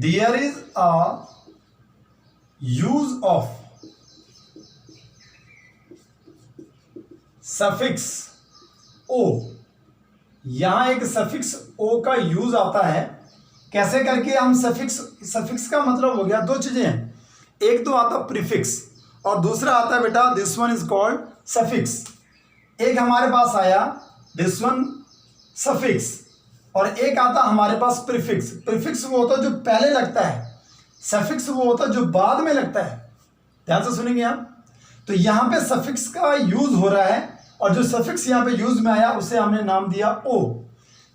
there is a use of suffix o. यहां एक सफिक्स ओ का यूज आता है। कैसे करके हम सफिक्स का मतलब हो गया 2 चीजें हैं, एक तो आता प्रीफिक्स और दूसरा आता है बेटा this one is called suffix. एक हमारे पास आया दिस वन सफिक्स, और एक आता हमारे पास प्रीफिक्स। प्रीफिक्स वो होता है जो पहले लगता है, सफिक्स वो होता है जो बाद में लगता है। ध्यान से सुनेंगे आप। तो यहां पे सफिक्स का यूज हो रहा है, और जो सफिक्स यहां पे यूज में आया उसे हमने नाम दिया ओ।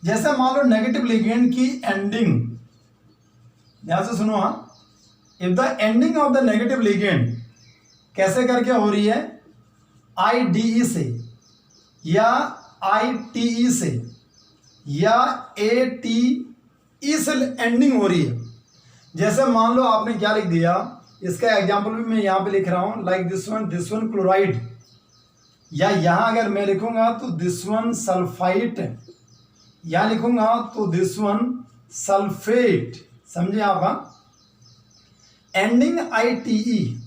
जैसे मान लो नेगेटिव लिगेंड की एंडिंग, ध्यान से सुनो, हाँ, if the ending of the negative ligand कैसे करके हो रही है, IDE से या ITE से या ATE से एंडिंग हो रही है। जैसे मान लो आपने क्या लिख दिया, इसका एग्जांपल भी मैं यहां पे लिख रहा हूं, लाइक दिस वन क्लोराइड, या यहां अगर मैं लिखूंगा तो दिस वन सल्फाइट, या लिखूंगा तो दिस वन सल्फेट। समझे आप? हाँ, ending ITE,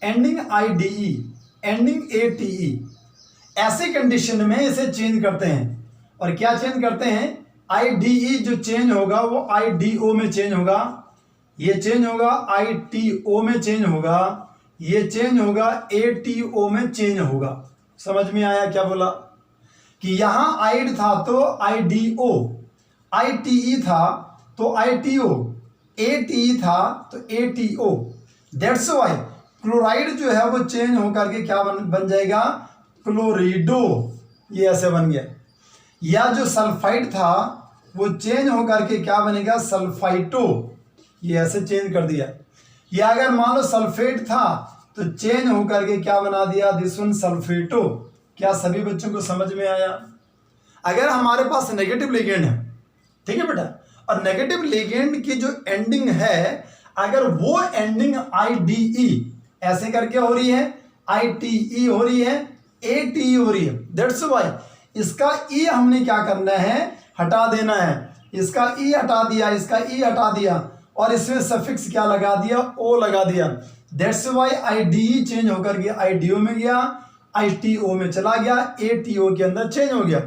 ending IDE, ending ATE, ऐसे कंडीशन में इसे चेंज करते हैं। और क्या चेंज करते हैं, IDE जो चेंज होगा वो IDO में चेंज होगा, ये चेंज होगा ITO में चेंज होगा, ये चेंज होगा ATO में चेंज होगा। समझ में आया क्या बोला? कि यहां आइड था तो IDO, ITE था तो ITO, ATE था तो ATO। दैट्स वाई क्लोराइड जो है वो चेंज होकर के क्या बन जाएगा, क्लोरिडो, ये ऐसे बन गया। या जो सल्फाइड था वो चेंज होकर के क्या बनेगा, सल्फाइटो, ये ऐसे चेंज कर दिया। या अगर मान लो सल्फेट था तो चेंज होकर के क्या बना दिया, दिस वन सल्फेटो। क्या सभी बच्चों को समझ में आया? अगर हमारे पास नेगेटिव लिगेंड है, ठीक है बेटा, और नेगेटिव लिगेंड की जो एंडिंग है, अगर वो एंडिंग IDE ऐसे करके हो रही है, ITE हो रही है, ATE हो रही है, दैट्स वाई इसका E हमने क्या करना है, हटा देना है। इसका E हटा दिया, इसका E हटा दिया और इसमें सफिक्स क्या लगा दिया, O लगा दिया। दैट्स वाई IDE चेंज होकर के IDO में गया, ITO में चला गया, ATO के अंदर चेंज हो गया।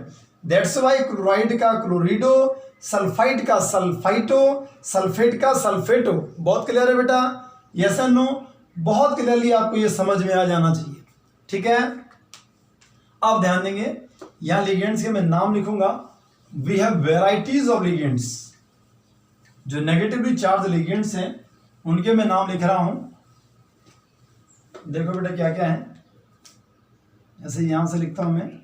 दैट्स वाई क्लोराइड का क्लोरिडो, सल्फाइड का सल्फाइटो, सल्फेट का सल्फेटो। बहुत क्लियर है बेटा, यस एंड नो? बहुत क्लियरली आपको ये समझ में आ जाना चाहिए, ठीक है। अब ध्यान देंगे, यहां लिगेंड्स के मैं नाम लिखूंगा। We have varieties of ligands. जो नेगेटिवली चार्ज लिगेंड्स हैं उनके मैं नाम लिख रहा हूं। देखो बेटा क्या क्या है, जैसे यहां से लिखता हूं मैं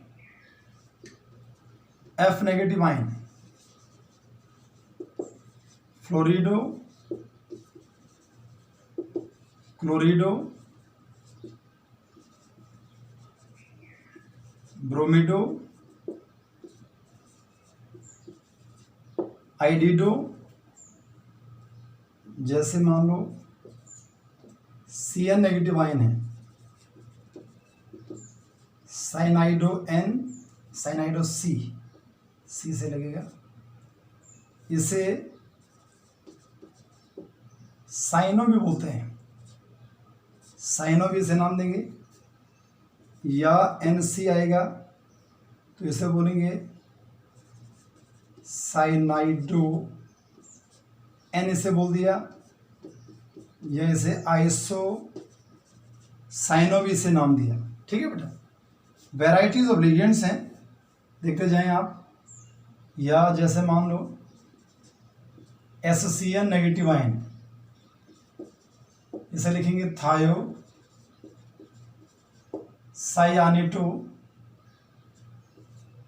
F नेगेटिव आयन, फ्लोरिडो, क्लोरिडो, ब्रोमिडो, आइडिडो, जैसे मान लो Cn नेगेटिव आयन है, साइनाइडो N, साइनाइडो C से लगेगा, इसे साइनो भी बोलते हैं, साइनो भी इसे नाम देंगे। या NC आएगा तो इसे बोलेंगे साइनाइडो, N इसे बोल दिया, या इसे आइसो साइनो भी इसे नाम दिया, ठीक है बेटा। वेराइटीज ऑफ लिगेंड्स हैं, देखते जाएं आप। या जैसे मान लो SCN नेगेटिव आयन, इसे लिखेंगे थायो साइयानिटो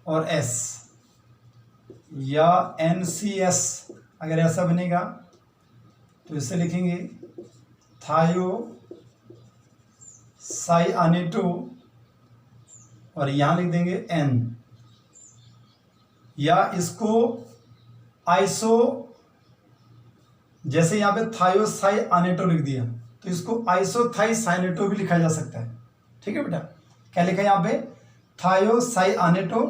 और S। या NCS अगर ऐसा बनेगा तो इसे लिखेंगे थायो साइयानिटो और यहां लिख देंगे N। या इसको आइसो, जैसे यहां पे थायोसाइयानेटो लिख दिया तो इसको आइसोथाइसाइनेटो भी लिखा जा सकता है, ठीक है बेटा। क्या लिखा है यहाँ पे, थायोसाइयानेटो,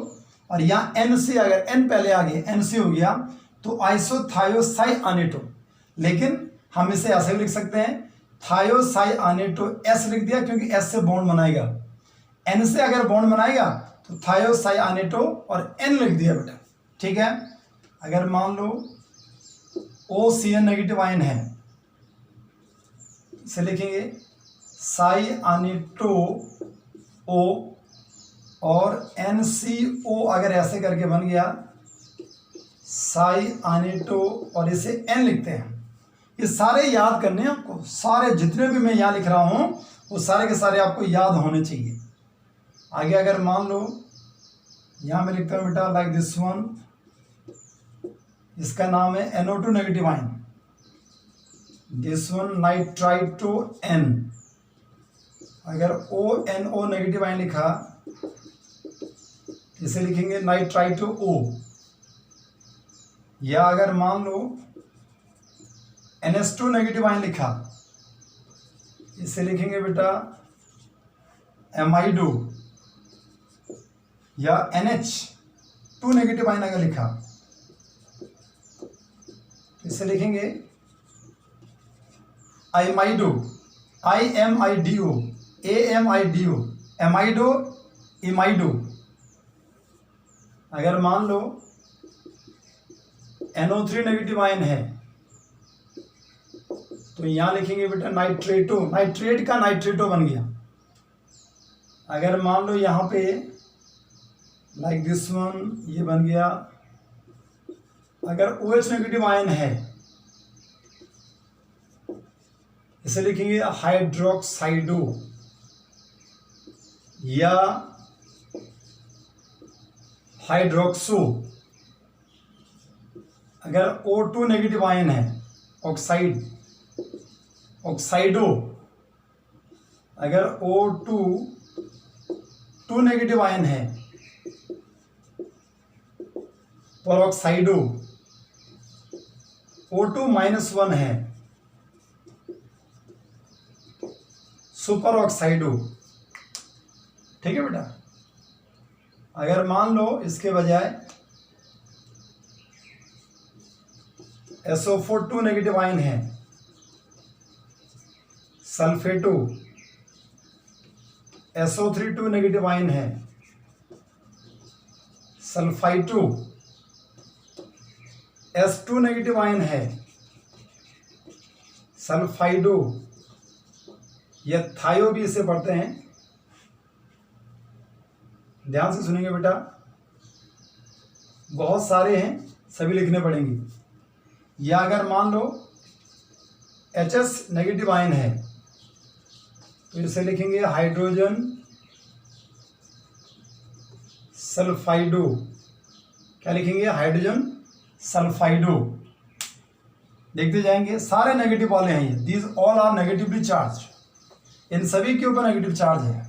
और यहाँ NC, अगर N पहले आ गया, NC हो गया तो आइसोथायोसाइयानेटो। लेकिन हम इसे ऐसे भी लिख सकते हैं, थायोसाइयानेटो S लिख दिया क्योंकि S से बॉन्ड बनाएगा। N से अगर बॉन्ड बनाएगा तो थायोसाइयानेटो और N लिख दिया बेटा, ठीक है। अगर मान लो OCN नेगेटिव आयन है, इसे लिखेंगे साइयानिटो O, और NCO अगर ऐसे करके बन गया साइयानिटो और इसे N लिखते हैं। ये सारे याद करने हैं आपको, सारे जितने भी मैं यहाँ लिख रहा हूँ वो सारे के सारे आपको याद होने चाहिए। आगे अगर मान लो यहाँ मैं लिखता हूँ बेटा लाइक दिस वन, इसका नाम है NO2 negative ion, this one nitrito N। अगर ONO नेगेटिव आयन लिखा, इसे लिखेंगे नाइट्राइटो O। या अगर मान लो NH2 नेगेटिव आयन लिखा, इसे लिखेंगे बेटा एमाइडो। या NH2 नेगेटिव आयन अगर लिखा, इसे लिखेंगे आइमाइडो, IMIDO, AMIDO, एमाइडो, इमाइडो। अगर मान लो NO3 नेगेटिव आयन है तो यहां लिखेंगे बेटा नाइट्रेटो, नाइट्रेट का नाइट्रेटो बन गया। अगर मान लो यहां पे लाइक दिस वन, ये बन गया। अगर OH नेगेटिव आयन है, इसे लिखेंगे हाइड्रोक्साइडो। या हाइड्रोक्सो। अगर O2 नेगेटिव आयन है, ऑक्साइड, ऑक्साइडो। अगर O2 नेगेटिव आयन है परऑक्साइडो O2-1 है, सुपर ऑक्साइडो। ठीक है बेटा, अगर मान लो इसके बजाय SO4 2 नेगेटिव आयन है, सल्फेटो SO3 2 नेगेटिव आयन है, सल्फाइटो S2 नेगेटिव आयन है, सल्फाइडो या थायो भी इसे पढ़ते हैं। ध्यान से सुनेंगे बेटा, बहुत सारे हैं, सभी लिखने पड़ेंगे। या अगर मान लो HS नेगेटिव आयन है तो इसे लिखेंगे हाइड्रोजन सल्फाइडो। क्या लिखेंगे? Hydrogen sulfido. देखते जाएंगे, सारे नेगेटिव वाले हैं ये, these all are negatively charge, इन सभी के ऊपर नेगेटिव चार्ज है।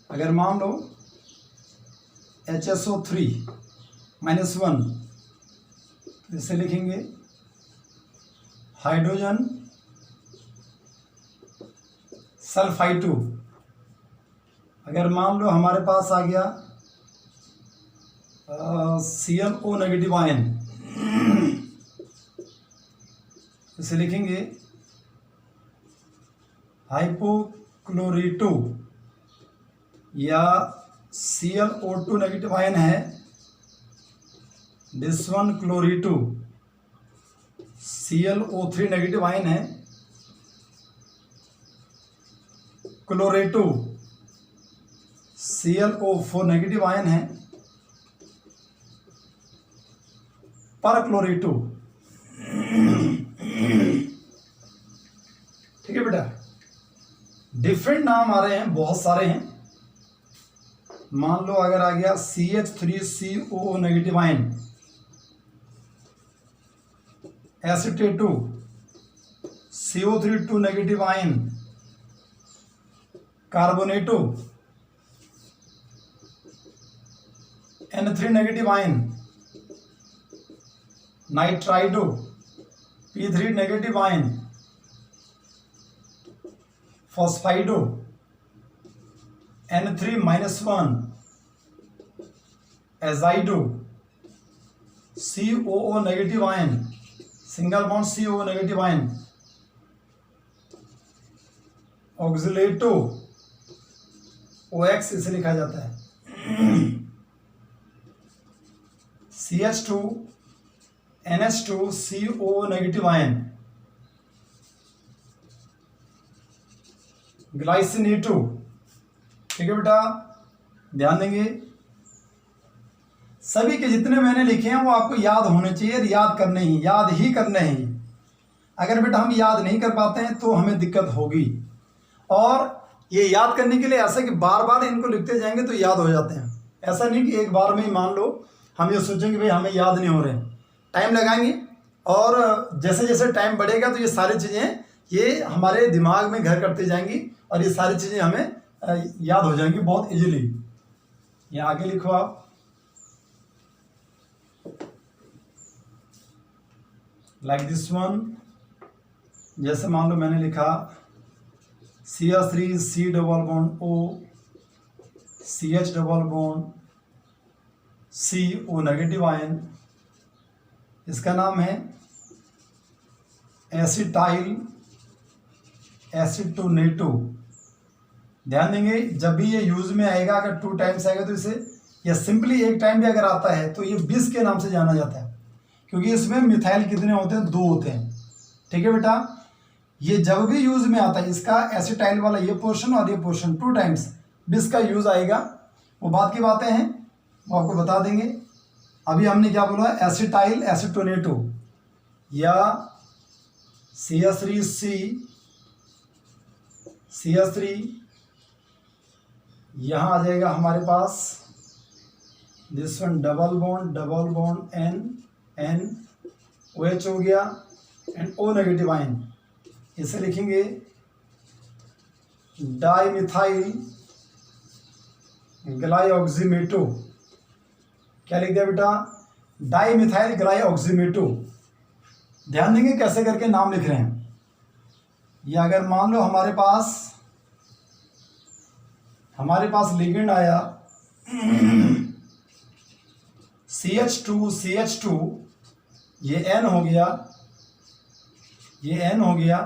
अगर मान लो HSO3-1 तो इसे लिखेंगे हाइड्रोजन सल्फाइटो। अगर मान लो हमारे पास आ गया ClO नेगेटिव आयन, इसे लिखेंगे हाइपोक्लोरेटो। या ClO2 नेगेटिव आयन है, डिसवन क्लोरेटो। ClO3 नेगेटिव आयन है, क्लोरेटो। ClO4 नेगेटिव आयन है, परक्लोरेटो। ठीक है बेटा, डिफरेंट नाम आ रहे हैं, बहुत सारे हैं। मान लो अगर आ गया CH3COO negative ion, acetato. CO3 2 negative ion, carbonato. N3 negative ion, nitrido. P3 negative ion, phosphido. N3-1 azido. COO negative ion, single bond COO negative ion, oxalato. OX इसे लिखा जाता है। CH2 NH2 COO negative ion, glycinato. ठीक है बेटा, ध्यान देंगे, सभी के जितने मैंने लिखे हैं वो आपको याद होने चाहिए, याद ही करने हैं। अगर बेटा हम याद नहीं कर पाते हैं तो हमें दिक्कत होगी। और ये याद करने के लिए ऐसा कि बार बार इनको लिखते जाएंगे तो याद हो जाते हैं। ऐसा नहीं कि एक बार में ही मान लो हम ये सोचेंगे भाई हमें याद नहीं हो रहे, टाइम लगाएंगे। और जैसे जैसे टाइम बढ़ेगा तो ये सारी चीज़ें ये हमारे दिमाग में घर करती जाएंगी और ये सारी चीज़ें हमें याद हो जाएंगी बहुत इजीली। यहाँ आगे लिखो आप, लाइक दिस वन। जैसे मान लो मैंने लिखा CH3 double bond O, CH double bond CO negative ion, इसका नाम है एसिटाइल एसिटोनेटो। ध्यान देंगे, जब भी ये यूज में आएगा, अगर 2 टाइम्स आएगा तो इसे, या सिंपली एक टाइम भी अगर आता है तो ये बिस के नाम से जाना जाता है, क्योंकि इसमें मिथाइल कितने होते हैं? 2 होते हैं। ठीक है बेटा, ये जब भी यूज में आता है, इसका एसिटाइल वाला ये पोर्शन और ये पोर्शन 2 टाइम्स बिस का यूज आएगा। वो बात की बातें हैं, वो आपको बता देंगे। अभी हमने क्या बोला? एसिटाइल एसिटोनेटो या CH3 यहाँ आ जाएगा हमारे पास this one, double bond N OH हो गया एंड O नेगेटिव आयन, इसे लिखेंगे डाईमिथाइल ग्लाइऑक्सीमेटो। क्या लिख दिया बेटा? डाईमिथाइल ग्लाइऑक्सीमेटो। ध्यान देंगे कैसे करके नाम लिख रहे हैं। या अगर मान लो हमारे पास लिगेंड आया CH2, ये N हो गया,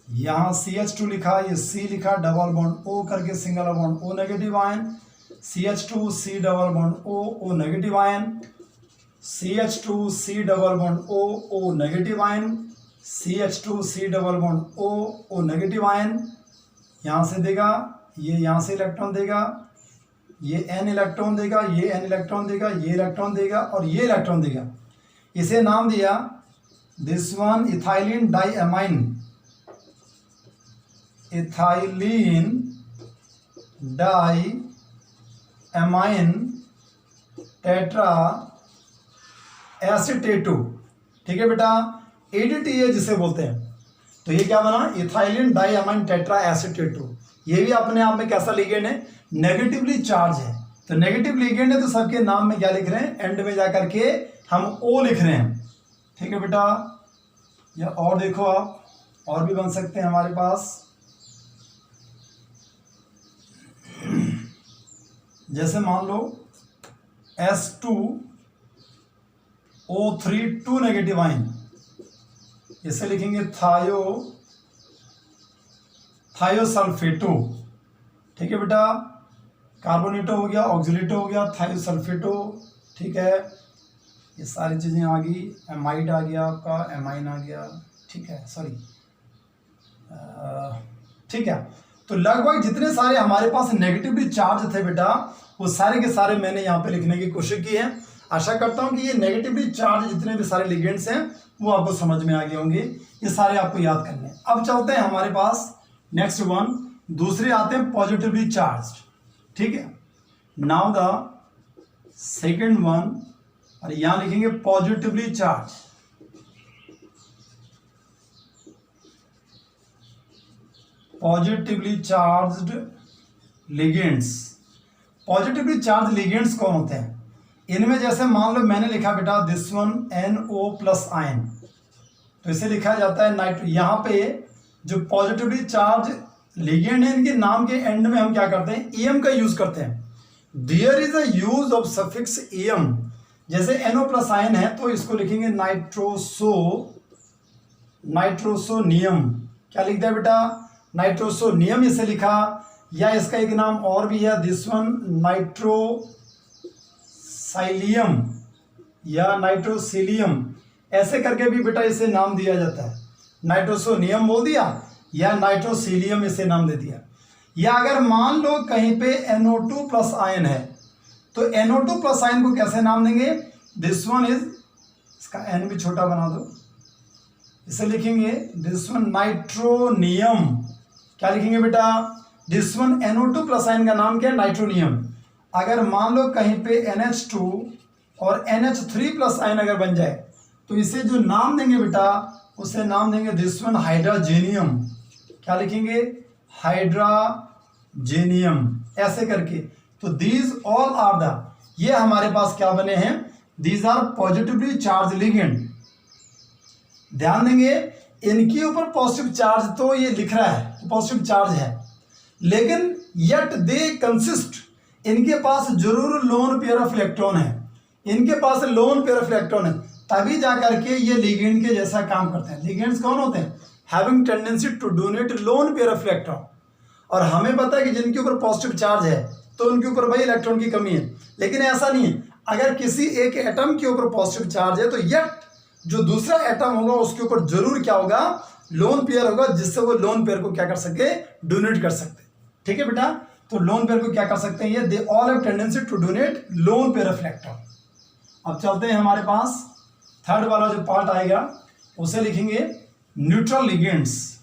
यहाँ CH2 लिखा, ये C लिखा, डबल बॉन्ड O करके single bond O negative ion, CH2 C double bond O negative ion, CH2 C double bond O negative ion, CH2 C double bond O negative ion. यहाँ से देगा, ये यहाँ से इलेक्ट्रॉन देगा, ये N इलेक्ट्रॉन देगा, ये N इलेक्ट्रॉन देगा, ये इलेक्ट्रॉन देगा और ये इलेक्ट्रॉन देगा। इसे नाम दिया this one ethylene diamine, ethylene diamine tetra acetato. ठीक है बेटा, ADTA जिसे बोलते हैं। तो ये क्या बना? Ethylene diamine tetra acetato. ये भी अपने आप में कैसा लिगेंड है? नेगेटिवली चार्ज है। तो नेगेटिव लिगेंड है तो सबके नाम में क्या लिख रहे हैं? एंड में जाकर के हम O लिख रहे हैं। ठीक है बेटा, या और देखो आप, और भी बन सकते हैं हमारे पास। जैसे मान लो S2O3 2 नेगेटिव आयन, इसे लिखेंगे थायोसल्फेटो। ठीक है बेटा, कार्बोनेटो हो गया, ऑक्सीलेटो हो गया, थायोसल्फेटो। ठीक है, ये सारी चीज़ें आ गई। एमाइड आ गया आपका, एमाइन आ गया। ठीक है, सॉरी, ठीक है। तो लगभग जितने सारे हमारे पास नेगेटिवली चार्ज थे बेटा, वो सारे के सारे मैंने यहाँ पे लिखने की कोशिश की है। आशा करता हूँ कि ये नेगेटिवली चार्ज जितने भी सारे लिगेंड्स हैं वो आपको समझ में आ गए होंगे। ये सारे आपको याद करने हैं। अब चलते हैं हमारे पास नेक्स्ट वन, दूसरे आते हैं पॉजिटिवली चार्ज। ठीक है, नाउ द सेकेंड वन, और यहां लिखेंगे positively charge. Positively charged ligands. Positively charge ligands कौन होते हैं? इनमें जैसे मान लो मैंने लिखा बेटा दिस वन NO+ आयन, तो इसे लिखा जाता है नाइट्रो। यहाँ पे जो पॉजिटिवली चार्ज लिगेंड है, इनके नाम के एंड में हम क्या करते हैं? EM का यूज करते हैं। There is a use of suffix EM। जैसे NO+ आयन है तो इसको लिखेंगे नाइट्रोसोनियम। क्या लिख दिया बेटा? नाइट्रोसोनियम इसे लिखा। या इसका एक नाम और भी है, दिस वन नाइट्रोसाइलियम या नाइट्रोसिलियम, ऐसे करके भी बेटा इसे नाम दिया जाता है। नाइट्रोसोनियम बोल दिया या नाइट्रोसिलियम इसे नाम दे दिया। या अगर मान लो कहीं पे NO2+ आयन है तो NO2+ आयन को कैसे नाम देंगे? दिस वन इज, इसका N भी छोटा बना दो, इसे लिखेंगे दिस वन नाइट्रोनियम। क्या लिखेंगे बेटा? दिस वन NO2+ आयन का नाम क्या है? नाइट्रोनियम। अगर मान लो कहीं पे NH2 और NH3+ आयन अगर बन जाए तो इसे जो नाम देंगे बेटा, उसे नाम देंगे दिस वन हाइड्रोजेनियम। क्या लिखेंगे? हाइड्रोजेनियम, ऐसे करके। तो दीज ऑल आर द, ये हमारे पास क्या बने हैं? These are positively charge ligand. ध्यान देंगे, इनके ऊपर पॉजिटिव चार्ज तो ये लिख रहा है पॉजिटिव चार्ज है, लेकिन येट दे कंसिस्ट, इनके पास जरूर लोन पेयर ऑफ इलेक्ट्रॉन है। इनके पास लोन पेयर ऑफ इलेक्ट्रॉन है, तभी जाकर के ये लिगेंड के जैसा काम करते हैं। लिगेंड्स कौन होते हैं? Having tendency to donate lone pair of electron. और हमें पता है कि जिनके ऊपर पॉजिटिव चार्ज है तो उनके ऊपर भाई इलेक्ट्रॉन की कमी है, लेकिन ऐसा नहीं है। अगर किसी एक एटम के ऊपर पॉजिटिव चार्ज है तो येट जो दूसरा एटम होगा उसके ऊपर जरूर क्या होगा? लोन पेयर होगा, जिससे वो लोन पेयर को क्या कर सके? डोनेट कर सकते। ठीक है बेटा, तो लोन पेयर को क्या कर सकते हैं? ये they all have tendency to donate lone pair of electron. अब चलते हैं हमारे पास थर्ड वाला जो पार्ट आएगा, उसे लिखेंगे neutral ligands.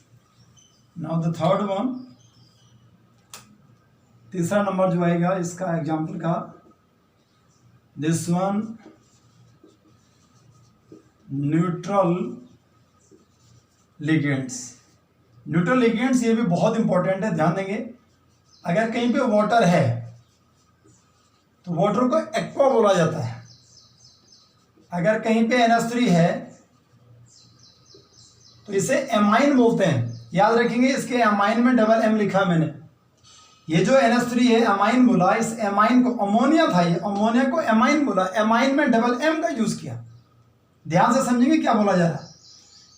Now the third one, तीसरा नंबर जो आएगा इसका एग्जाम्पल का, this one neutral ligands. Neutral ligands ये भी बहुत इंपॉर्टेंट है, ध्यान देंगे। अगर कहीं पे वाटर है तो वाटर को एक्वा बोला जाता है। अगर कहीं पे NH3 है तो इसे एमाइन बोलते हैं। याद रखेंगे, इसके एमाइन में डबल एम लिखा मैंने। ये जो NH3 है एमाइन बोला, इस एमाइन को, अमोनिया था ये, अमोनिया को एमाइन बोला, एमाइन में डबल एम का यूज किया। ध्यान से समझेंगे क्या बोला जा रहा है।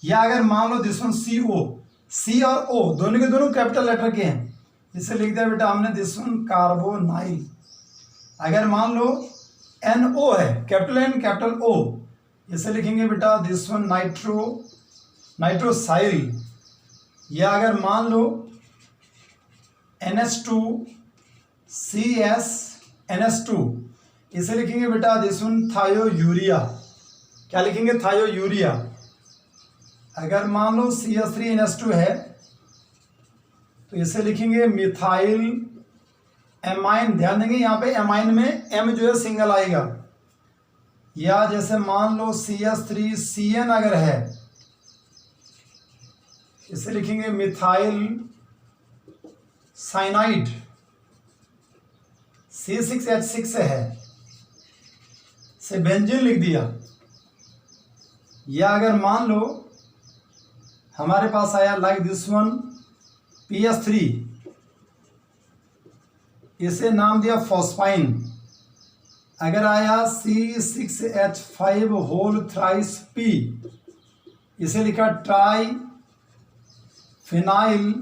या अगर मान लो दिस वन CO, C और O दोनों के दोनों कैपिटल लेटर के हैं, इसे लिख दिया बेटा हमने दिस वन कार्बोनाइल। अगर मान लो NO है, कैपिटल N कैपिटल O, इसे लिखेंगे बेटा दिस वन नाइट्रोसाइल। या अगर मान लो NH2 CS NH2, इसे लिखेंगे बेटा दिस वन थायोयूरिया। क्या लिखेंगे? थायोयूरिया। अगर मान लो CH3 NH2 है तो इसे लिखेंगे मिथाइल एमाइन। ध्यान देंगे यहाँ पे एमाइन में M जो है सिंगल आएगा। या जैसे मान लो CH3 CN अगर है, इसे लिखेंगे मिथाइल साइनाइड। C6H6 से है, से बेंजीन लिख दिया। या अगर मान लो हमारे पास आया लाइक दिस वन PS3, इसे नाम दिया फॉस्फाइन। अगर आया C6H5 होल थ्राइस P, इसे लिखा ट्राई फिनाइल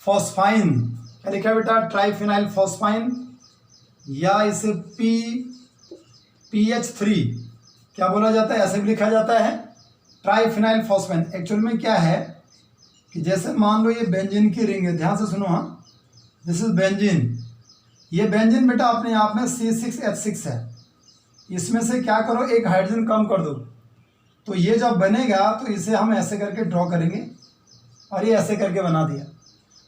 फॉस्फाइन। क्या लिखा बेटा? Triphenyl phosphine. या इसे PH3 क्या बोला जाता है? ऐसे भी लिखा जाता है ट्राइफिनाइल फॉस्फाइन। एक्चुअल में क्या है कि जैसे मान लो ये बेंजीन की रिंग है, ध्यान से सुनो। हाँ, दिस इज बेंजीन। ये बेंजीन बेटा अपने आप में C6H6 है। इसमें से क्या करो, एक हाइड्रोजन कम कर दो, तो ये जब बनेगा तो इसे हम ऐसे करके ड्रॉ करेंगे और ये ऐसे करके बना दिया।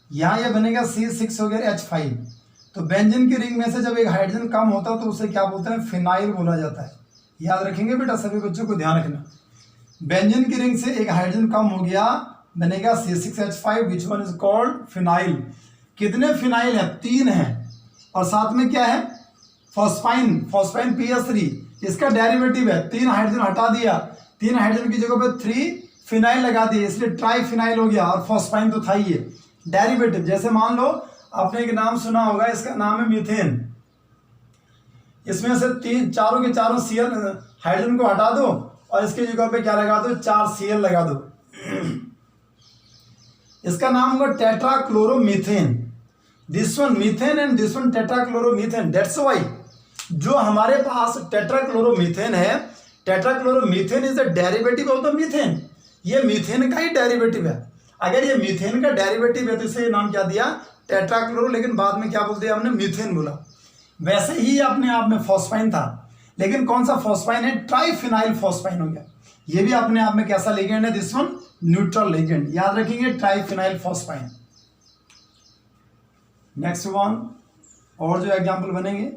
यहाँ ये बनेगा C6 हो गया H5। तो बेंजीन की रिंग में से जब एक हाइड्रोजन कम होता है तो उसे क्या बोलते हैं? फिनाइल बोला जाता है। याद रखेंगे बेटा, सभी बच्चों को ध्यान रखना। बेंजीन की रिंग से एक हाइड्रोजन कम हो गया, बनेगा C6H5 which one is called phenyl. कितने फिनाइल है? 3 है। और साथ में क्या है? फॉस्फाइन। फॉस्फाइन PS3, इसका डेरिवेटिव है। 3 हाइड्रोजन हटा दिया, 3 हाइड्रोजन की जगह पे 3 फिनाइल लगा दिए, इसलिए ट्राई फिनाइल हो गया। और फॉस्फाइन तो था ही है डेरिवेटिव। जैसे मान लो आपने एक नाम सुना होगा, इसका नाम है मीथेन। इसमें से 3 चारों के चारों Cl हाइड्रोजन को हटा दो और इसके जगह पे क्या लगा दो? 4 Cl लगा दो। इसका नाम होगा tetrachloromethane. This one methane and this one tetrachloromethane. That's why जो हमारे पास टेट्राक्लोरोमीथेन है, tetrachloromethane is the derivative of the methane. ये मीथेन का ही डेरिवेटिव है। अगर ये मीथेन का डेरिवेटिव है तो इसे नाम क्या दिया? टेट्राक्लोरो। लेकिन बाद में क्या बोल दिया हमने? मीथेन बोला। वैसे ही अपने आप में फॉस्फाइन था, लेकिन कौन सा फॉस्फाइन है? ट्राइफिनाइल फॉस्फाइन हो गया। ये भी अपने आप में कैसा लिगेंड है? This one neutral ligand. याद रखेंगे ट्राइफिनाइल फॉस्फाइन। नेक्स्ट वन, और जो एग्जांपल बनेंगे,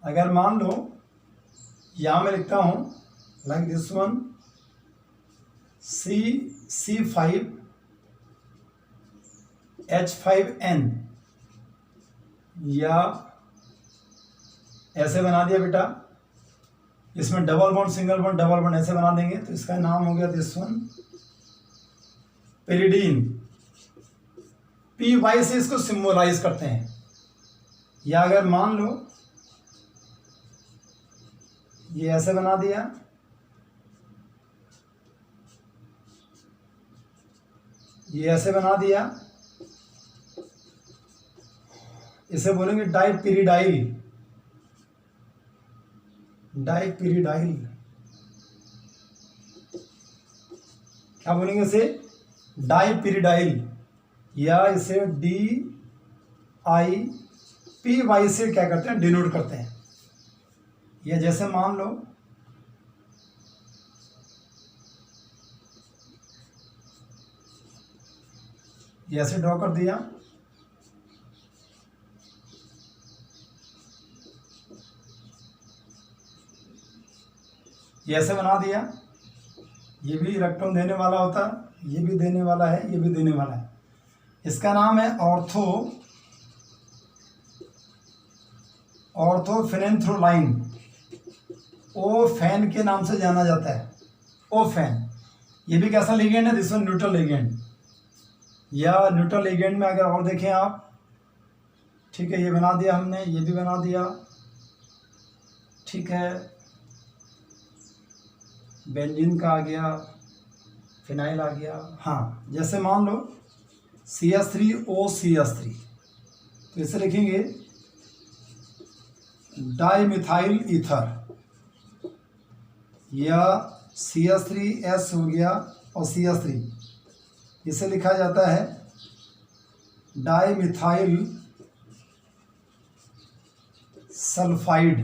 अगर मान लो यहां मैं लिखता हूं लाइक दिस वन C5H5N, या ऐसे बना दिया बेटा। इसमें double bond, single bond, double bond ऐसे बना देंगे तो इसका नाम हो गया दिस वन पेरिडीन। PY से इसको सिंबलाइज करते हैं। या अगर मान लो ये ऐसे बना दिया, ये ऐसे बना दिया, इसे बोलेंगे डाइपिरिडाइल। डाइपिरिडाइल क्या बोलेंगे इसे? डाइपिरिडाइल। या इसे DIPY से क्या करते हैं? डिनोट करते हैं। या जैसे मान लो ये ऐसे ड्रॉ कर दिया, ये ऐसे बना दिया, ये भी इलेक्ट्रॉन देने वाला होता है, ये भी देने वाला है, ये भी देने वाला है। इसका नाम है ऑर्थोफेनेंथ्रोलाइन, ओ फैन के नाम से जाना जाता है, ओ फैन। ये भी कैसा लिगेंड है? दिस वन न्यूट्रल लिगेंड, या न्यूट्रल लिगेंड में अगर और देखें आप, ठीक है, ये बना दिया हमने, ये भी बना दिया, ठीक है, बेंजीन का आ गया, फिनाइल आ गया। हाँ, जैसे मान लो CH3OCH3, तो इसे लिखेंगे डाईमिथाइल ईथर, या CH3S हो गया और CH3, इसे लिखा जाता है डाईमिथाइल सल्फाइड।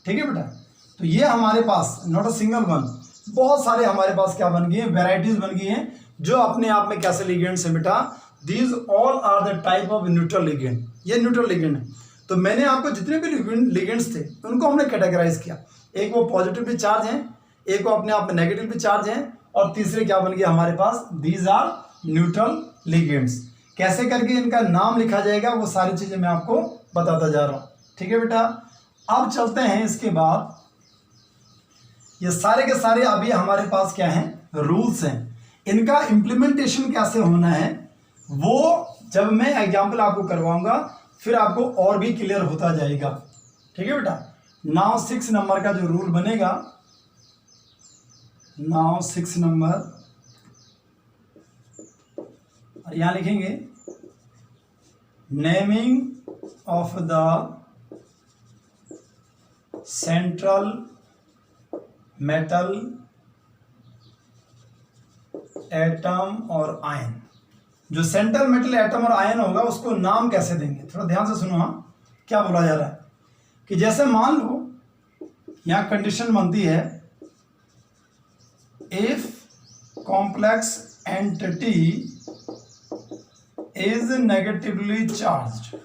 ठीक है बेटा, तो ये हमारे पास नॉट अ सिंगल वन, बहुत सारे हमारे पास क्या बन गए हैं, वेराइटीज बन गई हैं, जो अपने आप में कैसे लिगेंड्स हैं बेटा, these all are the type of neutral ligand. ये न्यूट्रल लिगेंड है। तो मैंने आपको जितने भी लिगेंड्स थे उनको हमने कैटेगराइज किया, एक वो पॉजिटिवली चार्ज हैं, एक वो अपने आप में नेगेटिवली चार्ज हैं, और तीसरे क्या बन गया हमारे पास, दीज आर न्यूट्रल लिगेंड्स। कैसे करके इनका नाम लिखा जाएगा वो सारी चीजें मैं आपको बताता जा रहा हूँ। ठीक है बेटा, अब चलते हैं इसके बाद, ये सारे के सारे अभी हमारे पास क्या है, रूल्स हैं। इनका इम्प्लीमेंटेशन कैसे होना है वो जब मैं एग्जाम्पल आपको करवाऊंगा फिर आपको और भी क्लियर होता जाएगा। ठीक है बेटा, नाउ 6 नंबर का जो रूल बनेगा, नाउ 6 नंबर, और यहां लिखेंगे naming of the central metal atom और आयन। जो सेंट्रल मेटल एटम और आयन होगा उसको नाम कैसे देंगे, थोड़ा ध्यान से सुनो। हाँ, क्या बोला जा रहा है कि जैसे मान लो यहां कंडीशन बनती है, if complex entity is negatively charged.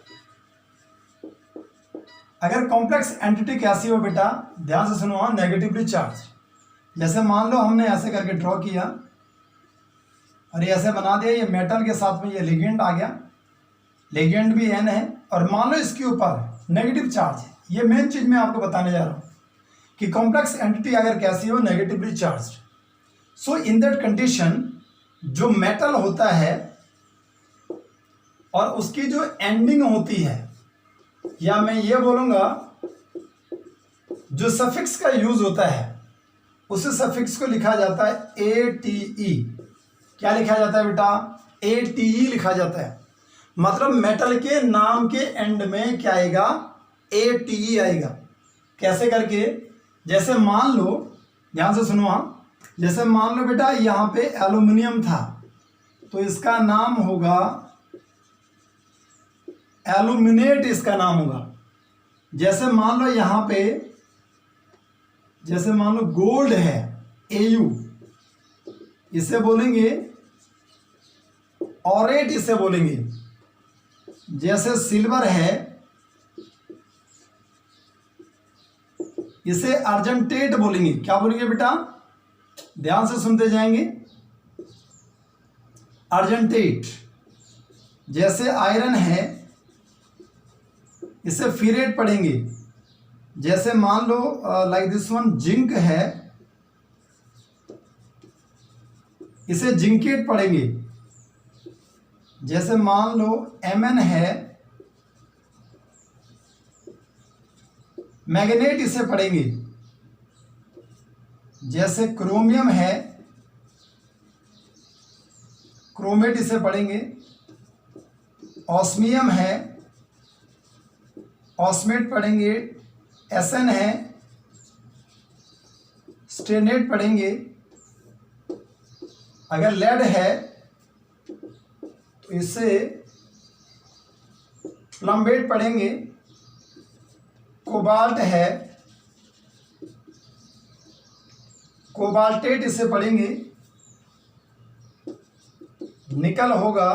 अगर कॉम्प्लेक्स एंटिटी कैसी हो बेटा, ध्यान से सुनो, नेगेटिवली चार्ज। जैसे मान लो हमने ऐसे करके ड्रॉ किया और ये ऐसे बना दिया, ये मेटल के साथ में ये लिगेंड आ गया, लिगेंड भी N है, और मान लो इसके ऊपर नेगेटिव चार्ज है। ये मेन चीज मैं आपको बताने जा रहा हूं कि कॉम्प्लेक्स एंटिटी अगर कैसी हो, negatively charge. So in that condition जो मेटल होता है और उसकी जो एंडिंग होती है, या मैं ये बोलूंगा जो सफिक्स का यूज होता है, उस सफिक्स को लिखा जाता है ATE। क्या लिखा जाता है बेटा, ATE लिखा जाता है। मतलब मेटल के नाम के एंड में क्या आएगा, ATE आएगा। कैसे करके, जैसे मान लो, ध्यान से सुनो, जैसे मान लो बेटा यहां पे एल्यूमिनियम था, तो इसका नाम होगा एल्यूमिनेट, इसका नाम होगा। जैसे मान लो यहां पे, जैसे मान लो गोल्ड है, AU, इसे बोलेंगे ऑरेट, इसे बोलेंगे। जैसे सिल्वर है, इसे अर्जेंटेट बोलेंगे। क्या बोलेंगे बेटा, ध्यान से सुनते जाएंगे, अर्जेंटेट। जैसे आयरन है, इसे फीरेट पढ़ेंगे। जैसे मान लो लाइक दिस वन जिंक है, इसे जिंकेट पढ़ेंगे। जैसे मान लो Mn है, मैग्नेट, इसे पढ़ेंगे। जैसे क्रोमियम है, क्रोमेट, इसे पढ़ेंगे। ऑस्मियम है, ऑस्मेट पढ़ेंगे। Sn है, स्टेनेट पढ़ेंगे। अगर लेड है तो इसे प्लम्बेट पढ़ेंगे। कोबाल्ट है, कोबाल्टेट, इसे पढ़ेंगे। निकल होगा,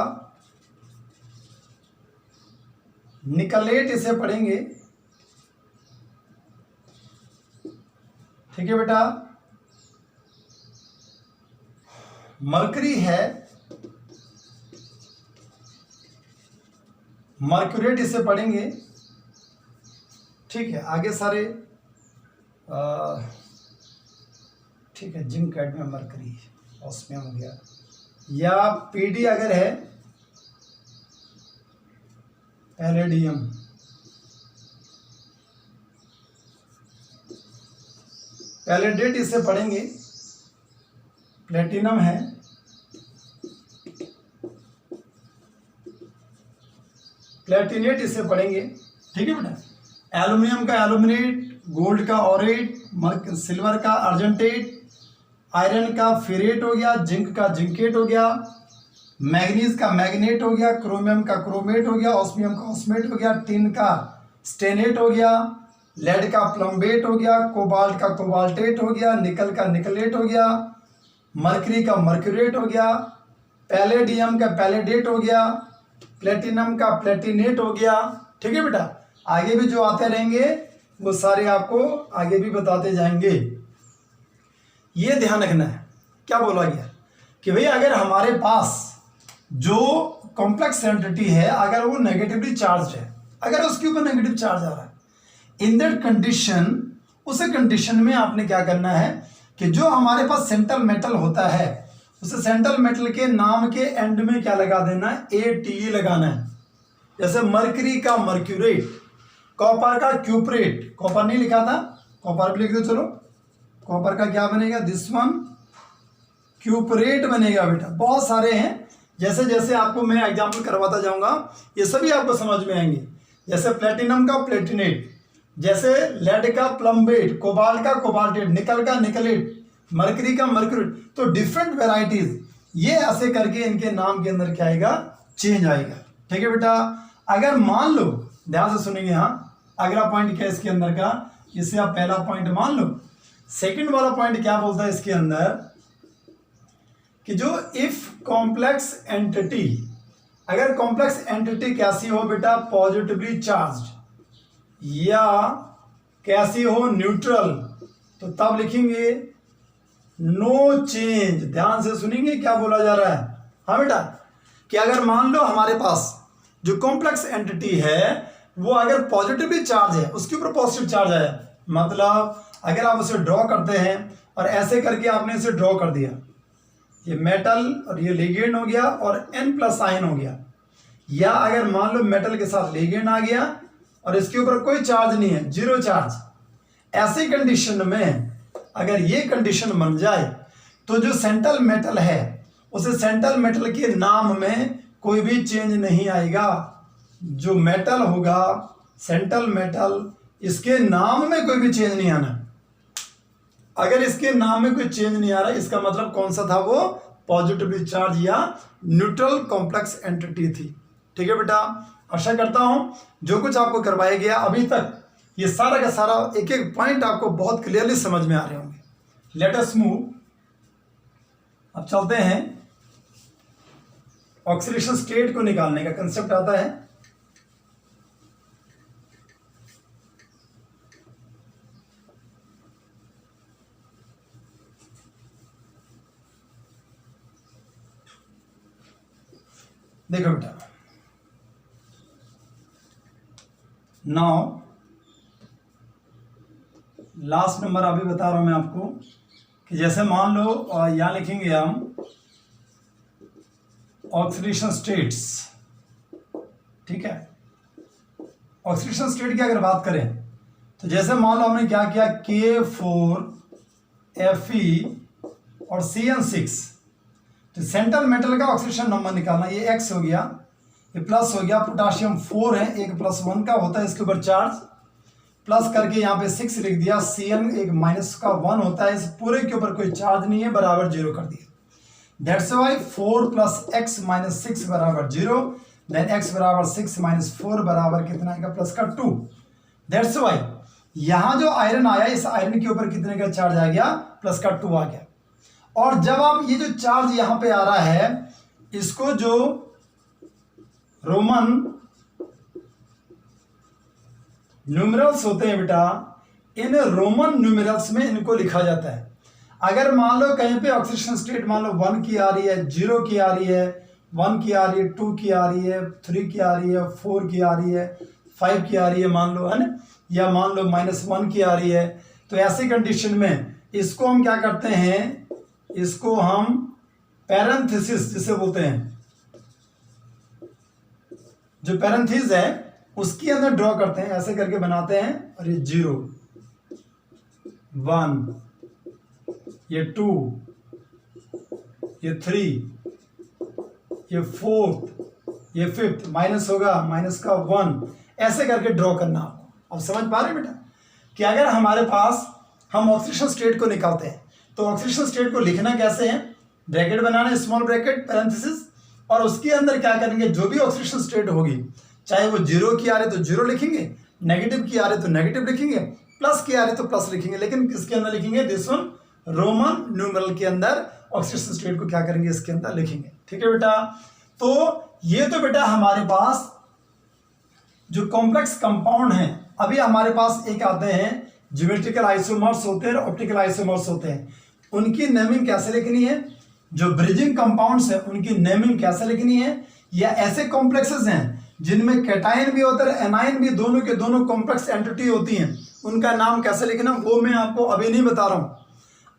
निकलेट, इसे पढ़ेंगे। ठीक है बेटा, मरकरी है, मर्क्यूरेट इसे पढ़ेंगे। ठीक है, आगे सारे ठीक है, जिंक, कैडमियम, मरकरी, ऑस्मियम हो गया, या पीडी अगर है पैलेडियम, पैलेडेट इसे पढ़ेंगे। प्लेटिनम है, प्लेटिनेट इसे पढ़ेंगे। ठीक है बेटा। एल्यूमिनियम का एल्यूमिनेट, गोल्ड का ऑरेट, सिल्वर का अर्जेंटेट, आयरन का फेरेट हो गया, जिंक का जिंकेट हो गया, मैग्नीज का मैग्नेट हो गया, क्रोमियम का क्रोमेट हो गया, ऑस्मियम का ऑस्मेट हो गया, टिन का स्टेनेट हो गया, लेड का प्लम्बेट हो गया, कोबाल्ट का कोबाल्टेट हो गया, निकल का निकलेट हो गया, मरकरी का मर्क्यूरेट हो गया, पैलेडियम का पैलेडेट हो गया, प्लेटिनम का प्लेटिनेट हो गया। ठीक है बेटा, आगे भी जो आते रहेंगे वो सारे आपको आगे भी बताते जाएंगे। ये ध्यान रखना है, क्या बोला गया कि भाई अगर हमारे पास जो कॉम्प्लेक्स एंटिटी है अगर वो नेगेटिवली चार्ज है, अगर उसके ऊपर नेगेटिव चार्ज आ रहा है, इन दैट कंडीशन, उस कंडीशन में आपने क्या करना है कि जो हमारे पास सेंट्रल मेटल होता है उस सेंट्रल मेटल के नाम के एंड में क्या लगा देना है, ATE लगाना है। जैसे मरकरी का मर्क्यूरेट, कॉपर का क्यूपरेट, कॉपर नहीं लिखा था, कॉपर भी लिख दो। चलो, कॉपर का क्या बनेगा, दिस वन क्यूपरेट बनेगा बेटा। बहुत सारे हैं, जैसे जैसे आपको मैं एग्जाम्पल करवाता जाऊंगा ये सभी आपको समझ में आएंगे। जैसे प्लेटिनम का प्लेटिनेट, जैसे लेड का प्लम्बेट, कोबाल्ट का कोबाल्टेट, निकल का निकलेट, मरकरी का मर्क्यूरेट, तो डिफरेंट वेराइटीज, ये ऐसे करके इनके नाम के अंदर क्या आएगा, चेंज आएगा। ठीक है बेटा। अगर मान लो, ध्यान से सुनेंगे, हाँ, अगला पॉइंट क्या है इसके अंदर का, इसे आप पहला पॉइंट मान लो। सेकंड वाला पॉइंट क्या बोलता है इसके अंदर कि जो इफ कॉम्प्लेक्स एंटिटी, अगर कॉम्प्लेक्स एंटिटी कैसी हो बेटा, पॉजिटिवली चार्ज्ड या कैसी हो, न्यूट्रल, तो तब लिखेंगे नो चेंज। ध्यान से सुनेंगे क्या बोला जा रहा है। हाँ बेटा, कि अगर मान लो हमारे पास जो कॉम्प्लेक्स एंटिटी है वो अगर पॉजिटिवली चार्ज है, उसके ऊपर पॉजिटिव चार्ज आया, मतलब अगर आप उसे ड्रॉ करते हैं और ऐसे करके आपने इसे ड्रॉ कर दिया, ये मेटल और ये लिगेंड हो गया और N+ आयन हो गया, या अगर मान लो मेटल के साथ लिगेंड आ गया और इसके ऊपर कोई चार्ज नहीं है, जीरो चार्ज, ऐसी कंडीशन में अगर ये कंडीशन बन जाए तो जो सेंट्रल मेटल है उस सेंट्रल मेटल के नाम में कोई भी चेंज नहीं आएगा। जो मेटल होगा सेंट्रल मेटल, इसके नाम में कोई भी चेंज नहीं आना। अगर इसके नाम में कोई चेंज नहीं आ रहा, इसका मतलब कौन सा था, वो पॉजिटिवली चार्ज या न्यूट्रल कॉम्प्लेक्स एंटिटी थी। ठीक है बेटा, आशा करता हूं जो कुछ आपको करवाया गया अभी तक, ये सारा का सारा एक एक पॉइंट आपको बहुत क्लियरली समझ में आ रहे होंगे। लेट अस मूव, अब चलते हैं, ऑक्सीडेशन स्टेट को निकालने का कंसेप्ट आता है। देखो बेटा, नाउ लास्ट नंबर अभी बता रहा हूं मैं आपको कि जैसे मान लो यहां लिखेंगे हम ऑक्सीडेशन स्टेट्स। ठीक है, ऑक्सीडेशन स्टेट की अगर बात करें तो जैसे मान लो हमने क्या किया, K4Fe और CN6, तो सेंट्रल मेटल का ऑक्सीडेशन नंबर निकालना, ये X हो गया, ये प्लस हो गया, पोटाशियम 4 है, एक +1 का होता है इसके ऊपर चार्ज, प्लस करके यहाँ पे 6 लिख दिया, Cn एक -1 होता है, इस पूरे के ऊपर कोई चार्ज नहीं है, बराबर 0 कर दिया। दैट्स वाई 4 + x - 6 बराबर 0, देन x बराबर 6 - 4 बराबर कितना आएगा, +2। दैट्स वाई यहाँ जो आयरन आया, इस आयरन के ऊपर कितने का चार्ज आ गया, +2 आ गया। और जब आप ये जो चार्ज यहाँ पे आ रहा है, इसको जो रोमन न्यूमेरल्स होते हैं बेटा, इन रोमन न्यूमेरल्स में इनको लिखा जाता है। अगर मान लो कहीं पे ऑक्सीडेशन स्टेट मान लो 1 की आ रही है, 0 की आ रही है, 1 की आ रही है, 2 की आ रही है, 3 की आ रही है, 4 की आ रही है, 5 की आ रही है मान लो, है ना, या मान लो -1 की आ रही है, तो ऐसी कंडीशन में इसको हम क्या करते हैं, इसको हम पैरेंथेसिस जिसे बोलते हैं, जो पैरेंथेसिस है उसके अंदर ड्रॉ करते हैं, ऐसे करके बनाते हैं, और ये 0 1, ये 2, ये 3, ये 4, ये 5th, माइनस होगा, माइनस का 1, ऐसे करके ड्रॉ करना आपको। अब समझ पा रहे हैं बेटा कि अगर हमारे पास हम ऑक्सीडेशन स्टेट को निकालते हैं तो ऑक्सीडेशन स्टेट को लिखना कैसे है, ब्रैकेट बनाना, स्मॉल ब्रैकेट, पैरेंथेसिस, और उसके अंदर क्या करेंगे, जो भी ऑक्सीडेशन स्टेट होगी, चाहे वो 0 की आ रही तो 0 लिखेंगे, नेगेटिव की आ रही तो नेगेटिव लिखेंगे, प्लस की आ रही तो प्लस लिखेंगे, लेकिन किसके अंदर लिखेंगे, दिस वन रोमन न्यूमेरल के अंदर ऑक्सीडेशन स्टेट को क्या करेंगे, इसके अंदर लिखेंगे। ठीक है बेटा, तो ये तो बेटा हमारे पास जो कॉम्प्लेक्स कंपाउंड है, अभी हमारे पास एक आते हैं ज्योमेट्रिकल आइसोमर्स होते हैं, ऑप्टिकल आइसोमर्स होते हैं, उनकी नेमिंग कैसे लिखनी है, जो ब्रिजिंग कंपाउंड्स है उनकी नेमिंग कैसे लिखनी है, या ऐसे कॉम्प्लेक्सेस हैं जिनमें कैटायन भी होता है, एनायन भी, दोनों के दोनों कॉम्प्लेक्स एंटिटी होती हैं, उनका नाम कैसे लिखना, वो मैं आपको अभी नहीं बता रहा हूं।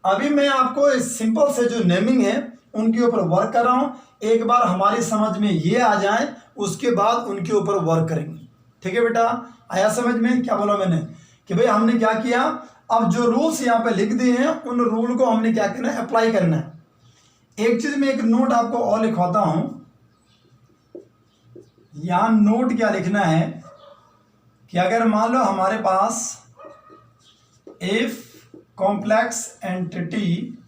अभी मैं आपको इस सिंपल से जो नेमिंग है उनके ऊपर वर्क कर रहा हूं, एक बार हमारी समझ में ये आ जाए उसके बाद उनके ऊपर वर्क करेंगे। ठीक है बेटा, आया समझ में, क्या बोला मैंने कि भाई हमने क्या किया, अब जो रूल्स यहाँ पे लिख दिए हैं उन रूल को हमने क्या करना है, अप्लाई करना है। एक चीज में एक नोट आपको और लिखवाता हूं, यहां नोट क्या लिखना है कि अगर मान लो हमारे पास इफ कॉम्प्लेक्स एंटिटी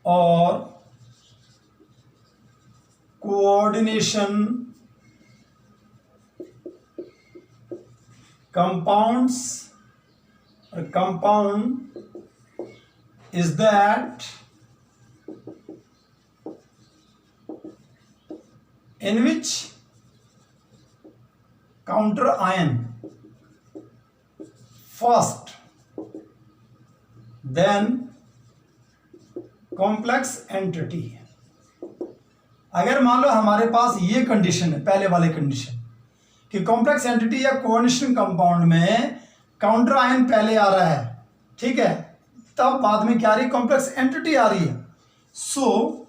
और coordination compounds or compound is that in which counter ion first then complex entity। अगर मान लो हमारे पास ये कंडीशन है, पहले वाले कंडीशन कि कॉम्प्लेक्स एंटिटी या कोऑर्डिनेशन कंपाउंड में काउंटर आयन पहले आ रहा है, ठीक है, तब बाद में क्या आ रही है, कॉम्प्लेक्स एंटिटी आ रही है। So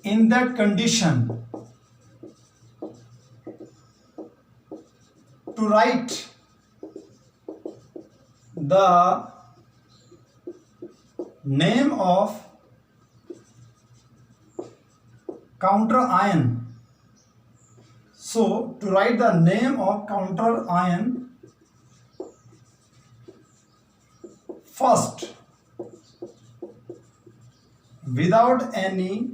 in that condition to write the name of counter ion, so to write the name of counter ion first without any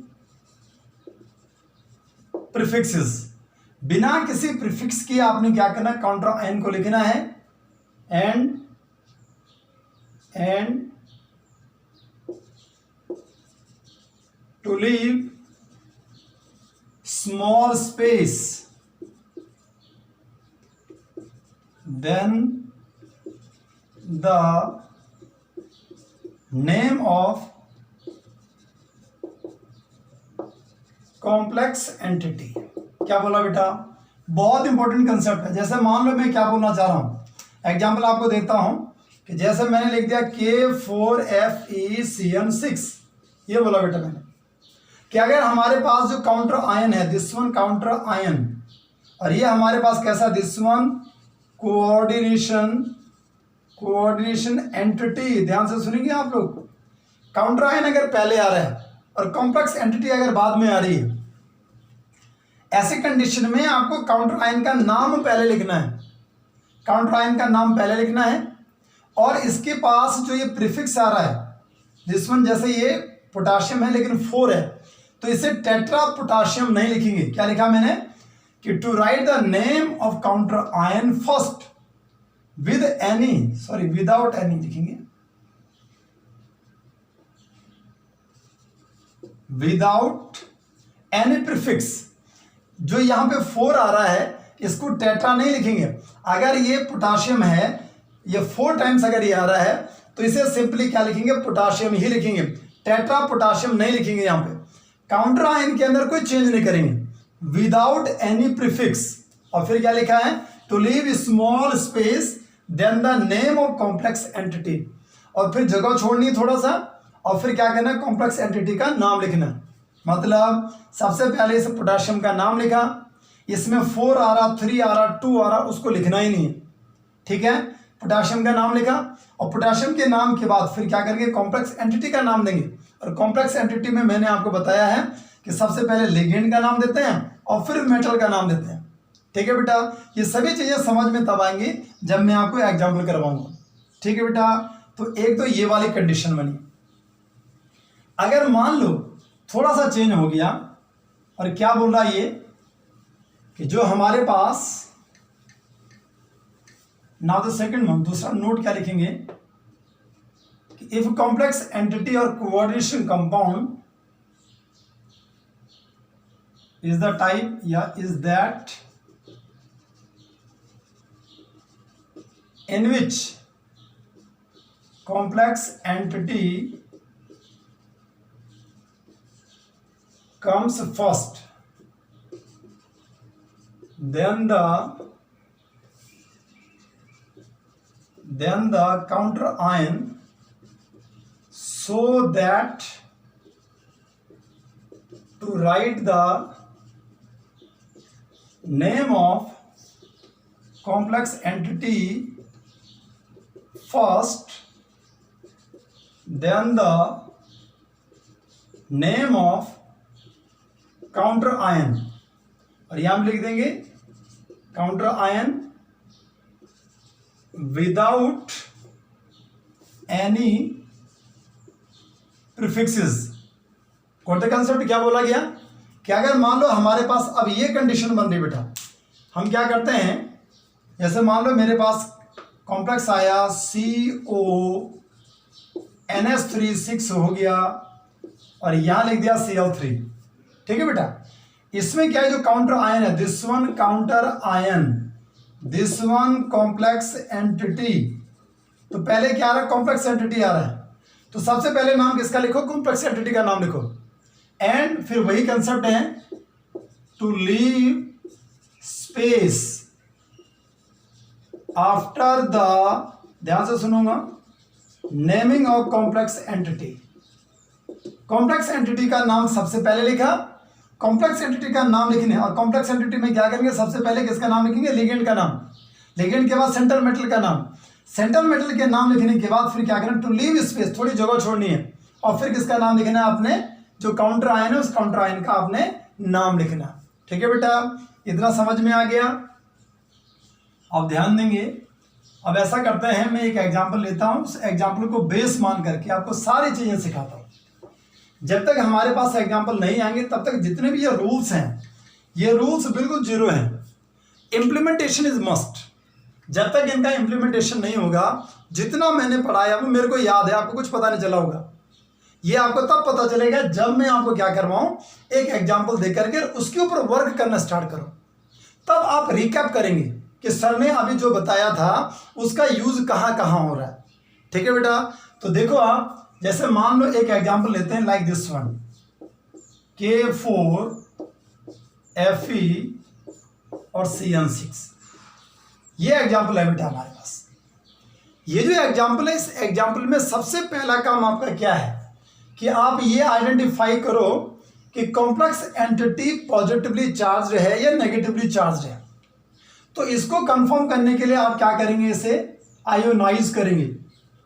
prefixes, बिना किसी प्रीफिक्स के आपने क्या करना, काउंटर आयन को लिखना है, and to leave small space, then the name of complex entity। क्या बोला बेटा, बहुत इंपॉर्टेंट कंसेप्ट है। जैसे मान लो मैं क्या बोलना चाह रहा हूं, एग्जाम्पल आपको देता हूं कि जैसे मैंने लिख दिया K4FeCN6, ये बोला बेटा मैंने कि अगर हमारे पास जो काउंटर आयन है, दिस वन काउंटर आयन, और ये हमारे पास कैसा, दिस वन कोऑर्डिनेशन एंटिटी, ध्यान से सुनेंगे आप लोग, काउंटर आयन अगर पहले आ रहा है और कॉम्प्लेक्स एंटिटी अगर बाद में आ रही है, ऐसे कंडीशन में आपको काउंटर आयन का नाम पहले लिखना है, काउंटर आयन का नाम पहले लिखना है, और इसके पास जो ये प्रीफिक्स आ रहा है, दिस वन, जैसे ये पोटाशियम है लेकिन 4 है, तो इसे टेट्रा पोटाशियम नहीं लिखेंगे। क्या लिखा मैंने कि to write the name of counter ion first with any, sorry without any लिखेंगे, विदाउट एनी प्रीफिक्स। जो यहां पे 4 आ रहा है इसको टेट्रा नहीं लिखेंगे। अगर ये पोटाशियम है ये 4 टाइम्स अगर ये आ रहा है तो इसे सिंपली क्या लिखेंगे, पोटाशियम ही लिखेंगे, टेट्रा पोटाशियम नहीं लिखेंगे यहाँ पे। काउंटर आयन के अंदर कोई चेंज नहीं करेंगे, विदाउट एनी प्रीफिक्स। और फिर क्या लिखा है, to leave small space then the name of complex entity. और फिर जगह छोड़नी है थोड़ा सा, और फिर क्या करना है, कॉम्प्लेक्स एंटिटी का नाम लिखना। मतलब सबसे पहले इस पोटाशियम का नाम लिखा, इसमें 4 आ रहा, 3 आ रहा, 2 आ रहा, उसको लिखना ही नहीं है, ठीक है। पोटाशियम का नाम लिखा, और पोटाशियम के नाम के बाद फिर क्या करेंगे, कॉम्प्लेक्स एंटिटी का नाम देंगे। और कॉम्प्लेक्स एंटिटी में मैंने आपको बताया है कि सबसे पहले लिगेंड का नाम देते हैं और फिर मेटल का नाम देते हैं, ठीक है बेटा। ये सभी चीज़ें समझ में तब आएंगी जब मैं आपको एग्जाम्पल करवाऊंगा, ठीक है बेटा। तो एक तो ये वाली कंडीशन बनी। अगर मान लो थोड़ा सा चेंज हो गया, और क्या बोल रहा है ये कि जो हमारे पास, नाउ द सेकंड वन, दूसरा नोट क्या लिखेंगे कि इफ कॉम्प्लेक्स एंटिटी और coordination compound is the type या is that in which complex entity comes first, then the counter ion, so that to write the name of complex entity first, then the name of counter ion, और यहां हम लिख देंगे counter ion without any prefixes. कौन सा concept क्या बोला गया कि अगर मान लो हमारे पास अब ये कंडीशन बन रही बेटा, हम क्या करते हैं, जैसे मान लो मेरे पास कॉम्प्लेक्स आया CONH3 हो गया, और यहां लिख दिया Cl3, ठीक है बेटा। इसमें क्या है, जो काउंटर आयन है, this one counter ion, this one complex entity. तो पहले क्या आ रहा है, कॉम्प्लेक्स एंटिटी आ रहा है, तो सबसे पहले नाम किसका लिखो, कॉम्प्लेक्स एंटिटी का नाम लिखो। एंड फिर वही कंसेप्ट है, to leave space after the, ध्यान से सुनूंगा, naming of complex entity. Complex entity का नाम सबसे पहले लिखा, कॉम्प्लेक्स एंटिटी का नाम लिखने, और कॉम्प्लेक्स एंटिटी में क्या करेंगे, सबसे पहले किसका नाम लिखेंगे, लिगेंड का नाम, लिगेंड के बाद सेंट्रल मेटल का नाम, सेंट्रल मेटल के नाम लिखने के बाद फिर क्या करना, टू लीव स्पेस, थोड़ी जगह छोड़नी है, और फिर किसका नाम लिखना है आपने, जो काउंटर आयन है उस काउंटर आयन का आपने नाम लिखना, ठीक है बेटा। इतना समझ में आ गया। अब ध्यान देंगे, अब ऐसा करते हैं, मैं एक एग्जाम्पल लेता हूं, उस एग्जाम्पल को बेस मान करके आपको सारी चीजें सिखाता हूं। जब तक हमारे पास एग्जाम्पल नहीं आएंगे तब तक जितने भी ये रूल्स हैं, ये रूल्स बिल्कुल जीरो हैं। Implementation is must. जब तक इनका इम्प्लीमेंटेशन नहीं होगा, जितना मैंने पढ़ाया वो मेरे को याद है, आपको कुछ पता नहीं चला होगा। ये आपको तब पता चलेगा जब मैं आपको क्या करवाऊं, एक एग्जाम्पल दे करके उसके ऊपर वर्क करना स्टार्ट करो, तब आप रिकैप करेंगे कि सर ने अभी जो बताया था उसका यूज कहाँ कहाँ हो रहा है, ठीक है बेटा। तो देखो आप, जैसे मान लो एक एग्जाम्पल लेते हैं, like this one, K4 Fe और CN6, ये एग्जाम्पल है बेटा हमारे पास। ये जो एग्जाम्पल है, इस एग्जाम्पल में सबसे पहला काम आपका क्या है कि आप ये आइडेंटिफाई करो कि कॉम्प्लेक्स एंटिटी पॉजिटिवली चार्ज है या नेगेटिवली चार्ज है। तो इसको कंफर्म करने के लिए आप क्या करेंगे, इसे आयोनाइज करेंगे।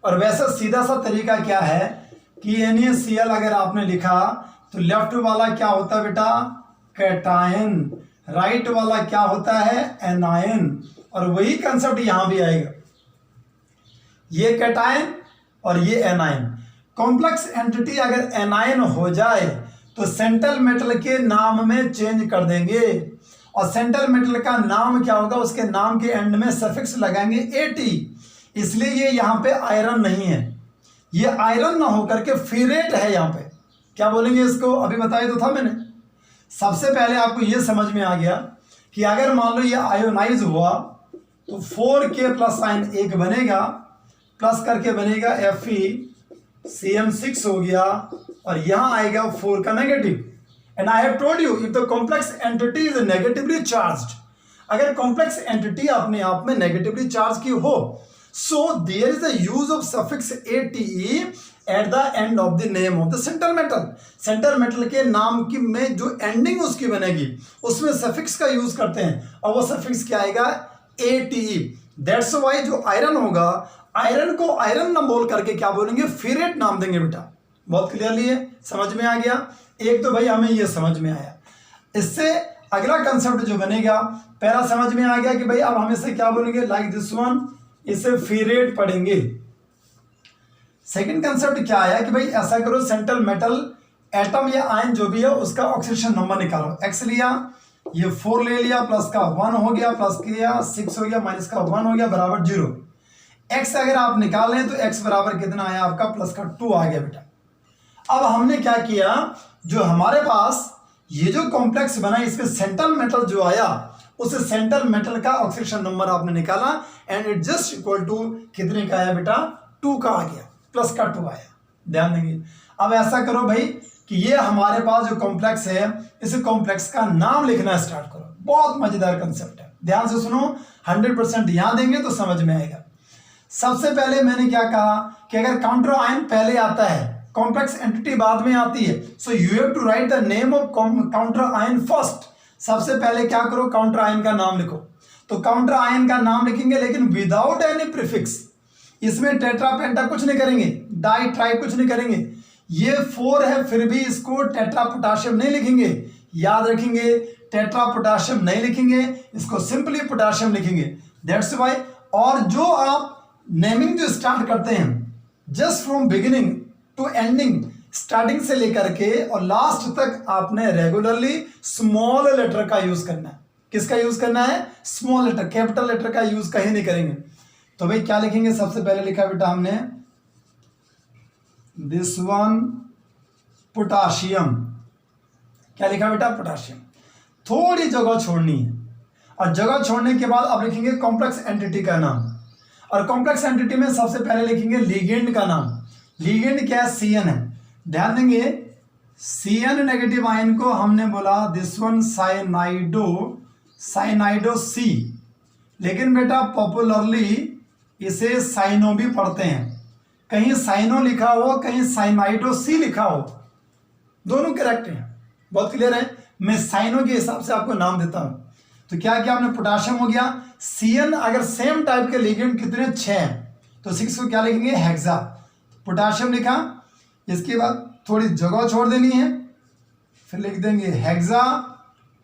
और वैसा सीधा सा तरीका क्या है कि NaCl अगर आपने लिखा तो लेफ्ट वाला क्या होता है बेटा, कैटायन, राइट वाला क्या होता है, एनायन। और वही कंसेप्ट यहां भी आएगा, ये कैटायन और ये एनायन। कॉम्प्लेक्स एंटिटी अगर एनायन हो जाए तो सेंट्रल मेटल के नाम में चेंज कर देंगे, और सेंट्रल मेटल का नाम क्या होगा, उसके नाम के एंड में सफिक्स लगाएंगे AT, इसलिए ये यहाँ पे आयरन नहीं है, ये आयरन ना होकर के फेरेट है। यहाँ पे क्या बोलेंगे इसको, अभी बताया तो था मैंने। सबसे पहले आपको ये समझ में आ गया कि अगर मान लो ये आयोनाइज हुआ तो 4K प्लस साइन एक बनेगा, प्लस करके बनेगा FeCN6 हो गया, और यहां आएगा 4 का negative. And I have told you if the complex entity is negatively charged, अगर कॉम्प्लेक्स एंटिटी अपने आप में नेगेटिवली चार्ज की हो, so there is the use of suffix ATE at the end of the name of the centre metal. Centre metal के नाम की में जो एंडिंग उसकी बनेगी उसमें सफिक्स का यूज करते हैं, और वो सफिक्स क्या आएगा? ATE। दैट्स वाई जो आयरन होगा, आयरन को आयरन ना बोल करके क्या बोलेंगे? फेरेट नाम देंगे बेटा। बहुत क्लियरली है, समझ में आ गया? एक तो भाई हमें ये समझ में आया। इससे अगला कंसेप्ट जो बनेगा, पहला समझ में आ गया कि भाई अब हम इसे क्या बोलेंगे? लाइक दिस वन, इसे फेरेट पढ़ेंगे। सेकंड कंसेप्ट क्या आया कि भाई ऐसा करो, सेंट्रल मेटल एटम या आयन जो भी है उसका ऑक्सीडेशन नंबर निकालो। एक्स लिया, ये 4 ले लिया, प्लस का 1 हो गया, प्लस किया 6 हो गया, माइनस का 1 हो गया, बराबर 0। एक्स अगर आप निकाल लें तो एक्स बराबर कितना आया आपका? प्लस का 2 आ गया बेटा। अब हमने क्या किया, जो हमारे पास ये जो कॉम्प्लेक्स बना इसमें सेंट्रल मेटल जो आया, उस सेंट्रल मेटल का ऑक्सीडेशन नंबर आपने निकाला, and it just equal to कितने का आया बेटा? 2 का आ गया, प्लस का 2 आया। ध्यान देंगे। अब ऐसा करो भाई कि ये हमारे पास जो कॉम्प्लेक्स है, इस कॉम्प्लेक्स का नाम लिखना स्टार्ट करो। बहुत मजेदार कंसेप्ट है, ध्यान से सुनो, 100% ध्यान देंगे तो समझ में आएगा। सबसे पहले मैंने क्या कहा कि अगर काउंटर आयन पहले आता है, कॉम्प्लेक्स एंटिटी बाद में आती है, so you have to write the name of counter ion first. सबसे पहले क्या करो? काउंटर आयन का नाम लिखो। तो काउंटर आयन का नाम लिखेंगे लेकिन विदाउट एनी प्रीफिक्स। इसमें टेट्रा पेंटा कुछ नहीं करेंगे, डाई ट्राई कुछ नहीं करेंगे। ये 4 है फिर भी इसको टेट्रा पोटाशियम नहीं लिखेंगे, याद रखेंगे, टेट्रा पोटाशियम नहीं लिखेंगे, इसको सिंपली पोटाशियम लिखेंगे। That's why. और जो आप नेमिंग जो स्टार्ट करते हैं, just from beginning to ending, starting से लेकर के और लास्ट तक आपने रेगुलरली स्मॉल लेटर का यूज करना है। किसका यूज करना है? स्मॉल लेटर, कैपिटल लेटर का यूज कहीं नहीं करेंगे। तो भाई क्या लिखेंगे? सबसे पहले लिखा बेटा हमने दिस वन पोटाशियम। क्या लिखा बेटा? पोटाशियम। थोड़ी जगह छोड़नी है, और जगह छोड़ने के बाद अब लिखेंगे कॉम्प्लेक्स एंटिटी का नाम, और कॉम्प्लेक्स एंटिटी में सबसे पहले लिखेंगे लिगेंड का नाम। लिगेंड क्या है? CN है। ध्यान देंगे, CN नेगेटिव आयन को हमने बोला दिस वन साइनाइडो C, लेकिन बेटा पॉपुलरली इसे साइनो भी पढ़ते हैं। कहीं साइनो लिखा हो, कहीं साइनाइडो C लिखा हो, दोनों करेक्ट हैं। बहुत क्लियर है, मैं साइनो के हिसाब से आपको नाम देता हूं। तो क्या किया आपने? पोटाशियम हो गया। CN अगर सेम टाइप के लिगेंड कितने? 6 हैं, तो 6 को क्या लिखेंगे? हेक्सा। पोटाशियम लिखा, इसके बाद थोड़ी जगह छोड़ देनी है, फिर लिख देंगे हेक्सा।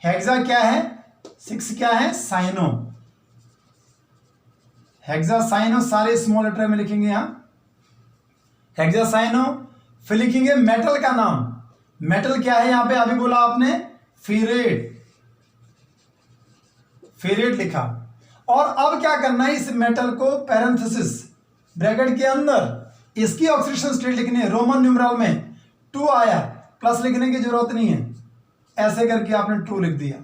हेक्सा क्या है? 6 क्या है? साइनो। हेक्सा साइनो सारे स्मॉल लेटर में लिखेंगे यहां, हेक्सा साइनो। फिर लिखेंगे मेटल का नाम। मेटल क्या है यहां पे? अभी बोला आपने फेरेट, फेरेट लिखा। और अब क्या करना है? इस मेटल को पैरेंथेसिस ब्रैकेट के अंदर इसकी ऑक्सीडेशन स्टेट लिखनी है। रोमन न्यूमेरल में 2 आया, प्लस लिखने की जरूरत नहीं है, ऐसे करके आपने 2 लिख दिया।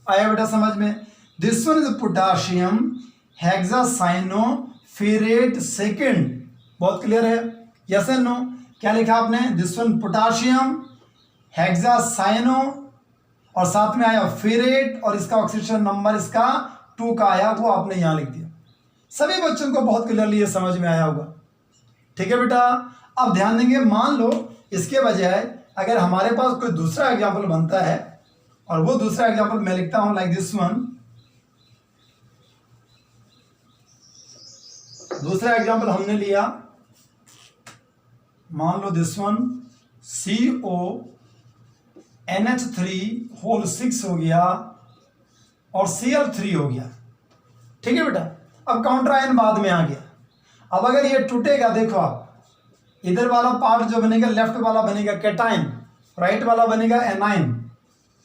आया बेटा समझ में? This one is potassium hexacyano ferrate second. बहुत क्लियर है? Yes and no? क्या लिखा आपने? दिस वन पोटाशियम हेक्सासाइनो, और साथ में आया फेरेट, और इसका ऑक्सीडेशन नंबर इसका 2 का आया, वो आपने यहां लिख दिया। सभी बच्चों को बहुत क्लियरली ये समझ में आया होगा। ठीक है बेटा? अब ध्यान देंगे, मान लो इसके बजाय अगर हमारे पास कोई दूसरा एग्जाम्पल बनता है, और वो दूसरा एग्जाम्पल मैं लिखता हूं लाइक दिस वन। दूसरा एग्जाम्पल हमने लिया, मान लो दिस वन CONH3 होल 6 हो गया, और Cl3 हो गया। ठीक है बेटा? अब काउंटर आयन बाद में आ गया। अब अगर ये टूटेगा, देखो आप, इधर वाला पार्ट जो बनेगा, लेफ्ट वाला बनेगा कैटाइन, राइट वाला बनेगा एनाइन।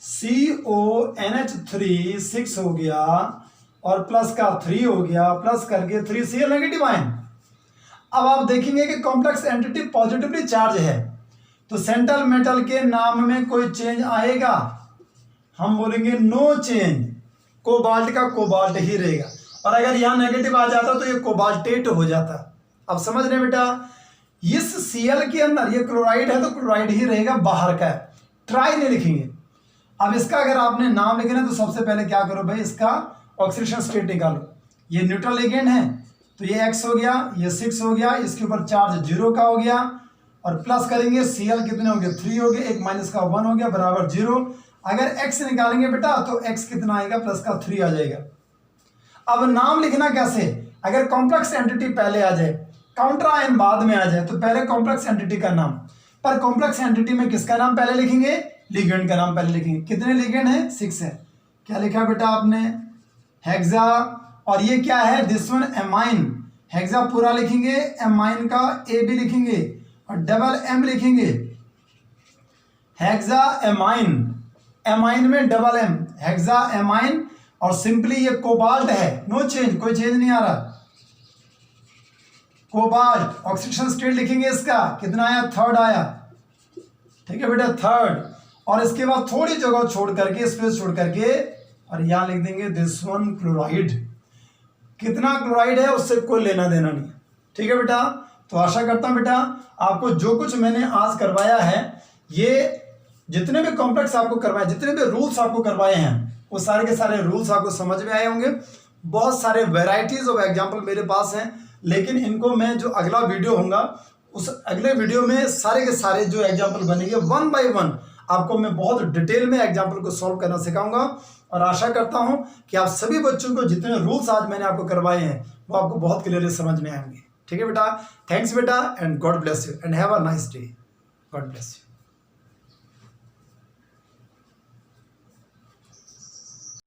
CONH3 6 हो गया, और प्लस का 3 हो गया, प्लस करके 3Cl नेगेटिव आयन। अब आप देखेंगे कि कॉम्प्लेक्स एंटिटी पॉजिटिवली चार्ज है, तो सेंट्रल मेटल के नाम में कोई चेंज आएगा? हम बोलेंगे नो चेंज, कोबाल्ट का कोबाल्ट ही रहेगा। और अगर यहाँ नेगेटिव आ जाता तो ये कोबाल्टेट हो जाता। अब समझ रहे बेटा, इस Cl के अंदर ये क्लोराइड है तो क्लोराइड ही रहेगा, बाहर का है, ट्राई नहीं लिखेंगे। अब इसका अगर आपने नाम लिखना तो सबसे पहले क्या करो भाई, इसका ऑक्सीडेशन स्टेट निकालो। ये न्यूट्रल लिगेंड है तो ये X हो गया, ये 6 हो गया, इसके ऊपर चार्ज 0 का हो गया और प्लस करेंगे Cl कितने हो गए 3 हो गए, एक माइनस का 1 हो गया बराबर 0। अगर X निकालेंगे बेटा तो X कितना आएगा, प्लस का 3 आ जाएगा। अब नाम लिखना कैसे, अगर कॉम्प्लेक्स एंटिटी पहले आ जाए, काउंटर आयन बाद में आ जाए, तो पहले कॉम्प्लेक्स एंटिटी का नाम, पर कॉम्प्लेक्स एंटिटी में किसका नाम पहले लिखेंगे, लिगेंड का नाम पहले लिखेंगे। कितने लिगेंड है, 6 है। क्या लिखा बेटा आपने, हेक्सा, और ये क्या है, दिस वन एमाइन, हेक्सा पूरा लिखेंगे, एमाइन का ए भी लिखेंगे और डबल एम लिखेंगे, हेक्सा एमाइन, एमाइन में डबल एम, हेक्सा एमाइन। और सिंपली ये कोबाल्ट है, नो चेंज, कोई चेंज नहीं आ रहा, कोबाल्ट। ऑक्सीडेशन स्टेट लिखेंगे इसका, कितना आया, 3rd आया, ठीक है बेटा 3rd। और इसके बाद थोड़ी जगह छोड़ करके, स्पेस छोड़ करके, और यहां लिख देंगे दिस वन क्लोराइड। कितना क्लोराइड है उससे कोई लेना देना नहीं, ठीक है बेटा। तो आशा करता हूं बेटा आपको जो कुछ मैंने आज करवाया है, ये जितने भी कॉम्प्लेक्स आपको करवाए, जितने भी रूल्स आपको करवाए हैं, वो सारे के सारे रूल्स आपको समझ में आए होंगे। बहुत सारे वेराइटीज ऑफ एग्जाम्पल मेरे पास हैं, लेकिन इनको मैं जो अगला वीडियो होगा उस अगले वीडियो में सारे के सारे जो एग्जाम्पल बनेंगे 1 बाय 1 आपको मैं बहुत डिटेल में एग्जाम्पल को सॉल्व करना सिखाऊंगा। और आशा करता हूं कि आप सभी बच्चों को जितने रूल्स आज मैंने आपको करवाए हैं वो आपको बहुत क्लियरली समझ में आएंगे, ठीक है बेटा। थैंक्स बेटा, and God bless you and have a nice day. God bless you.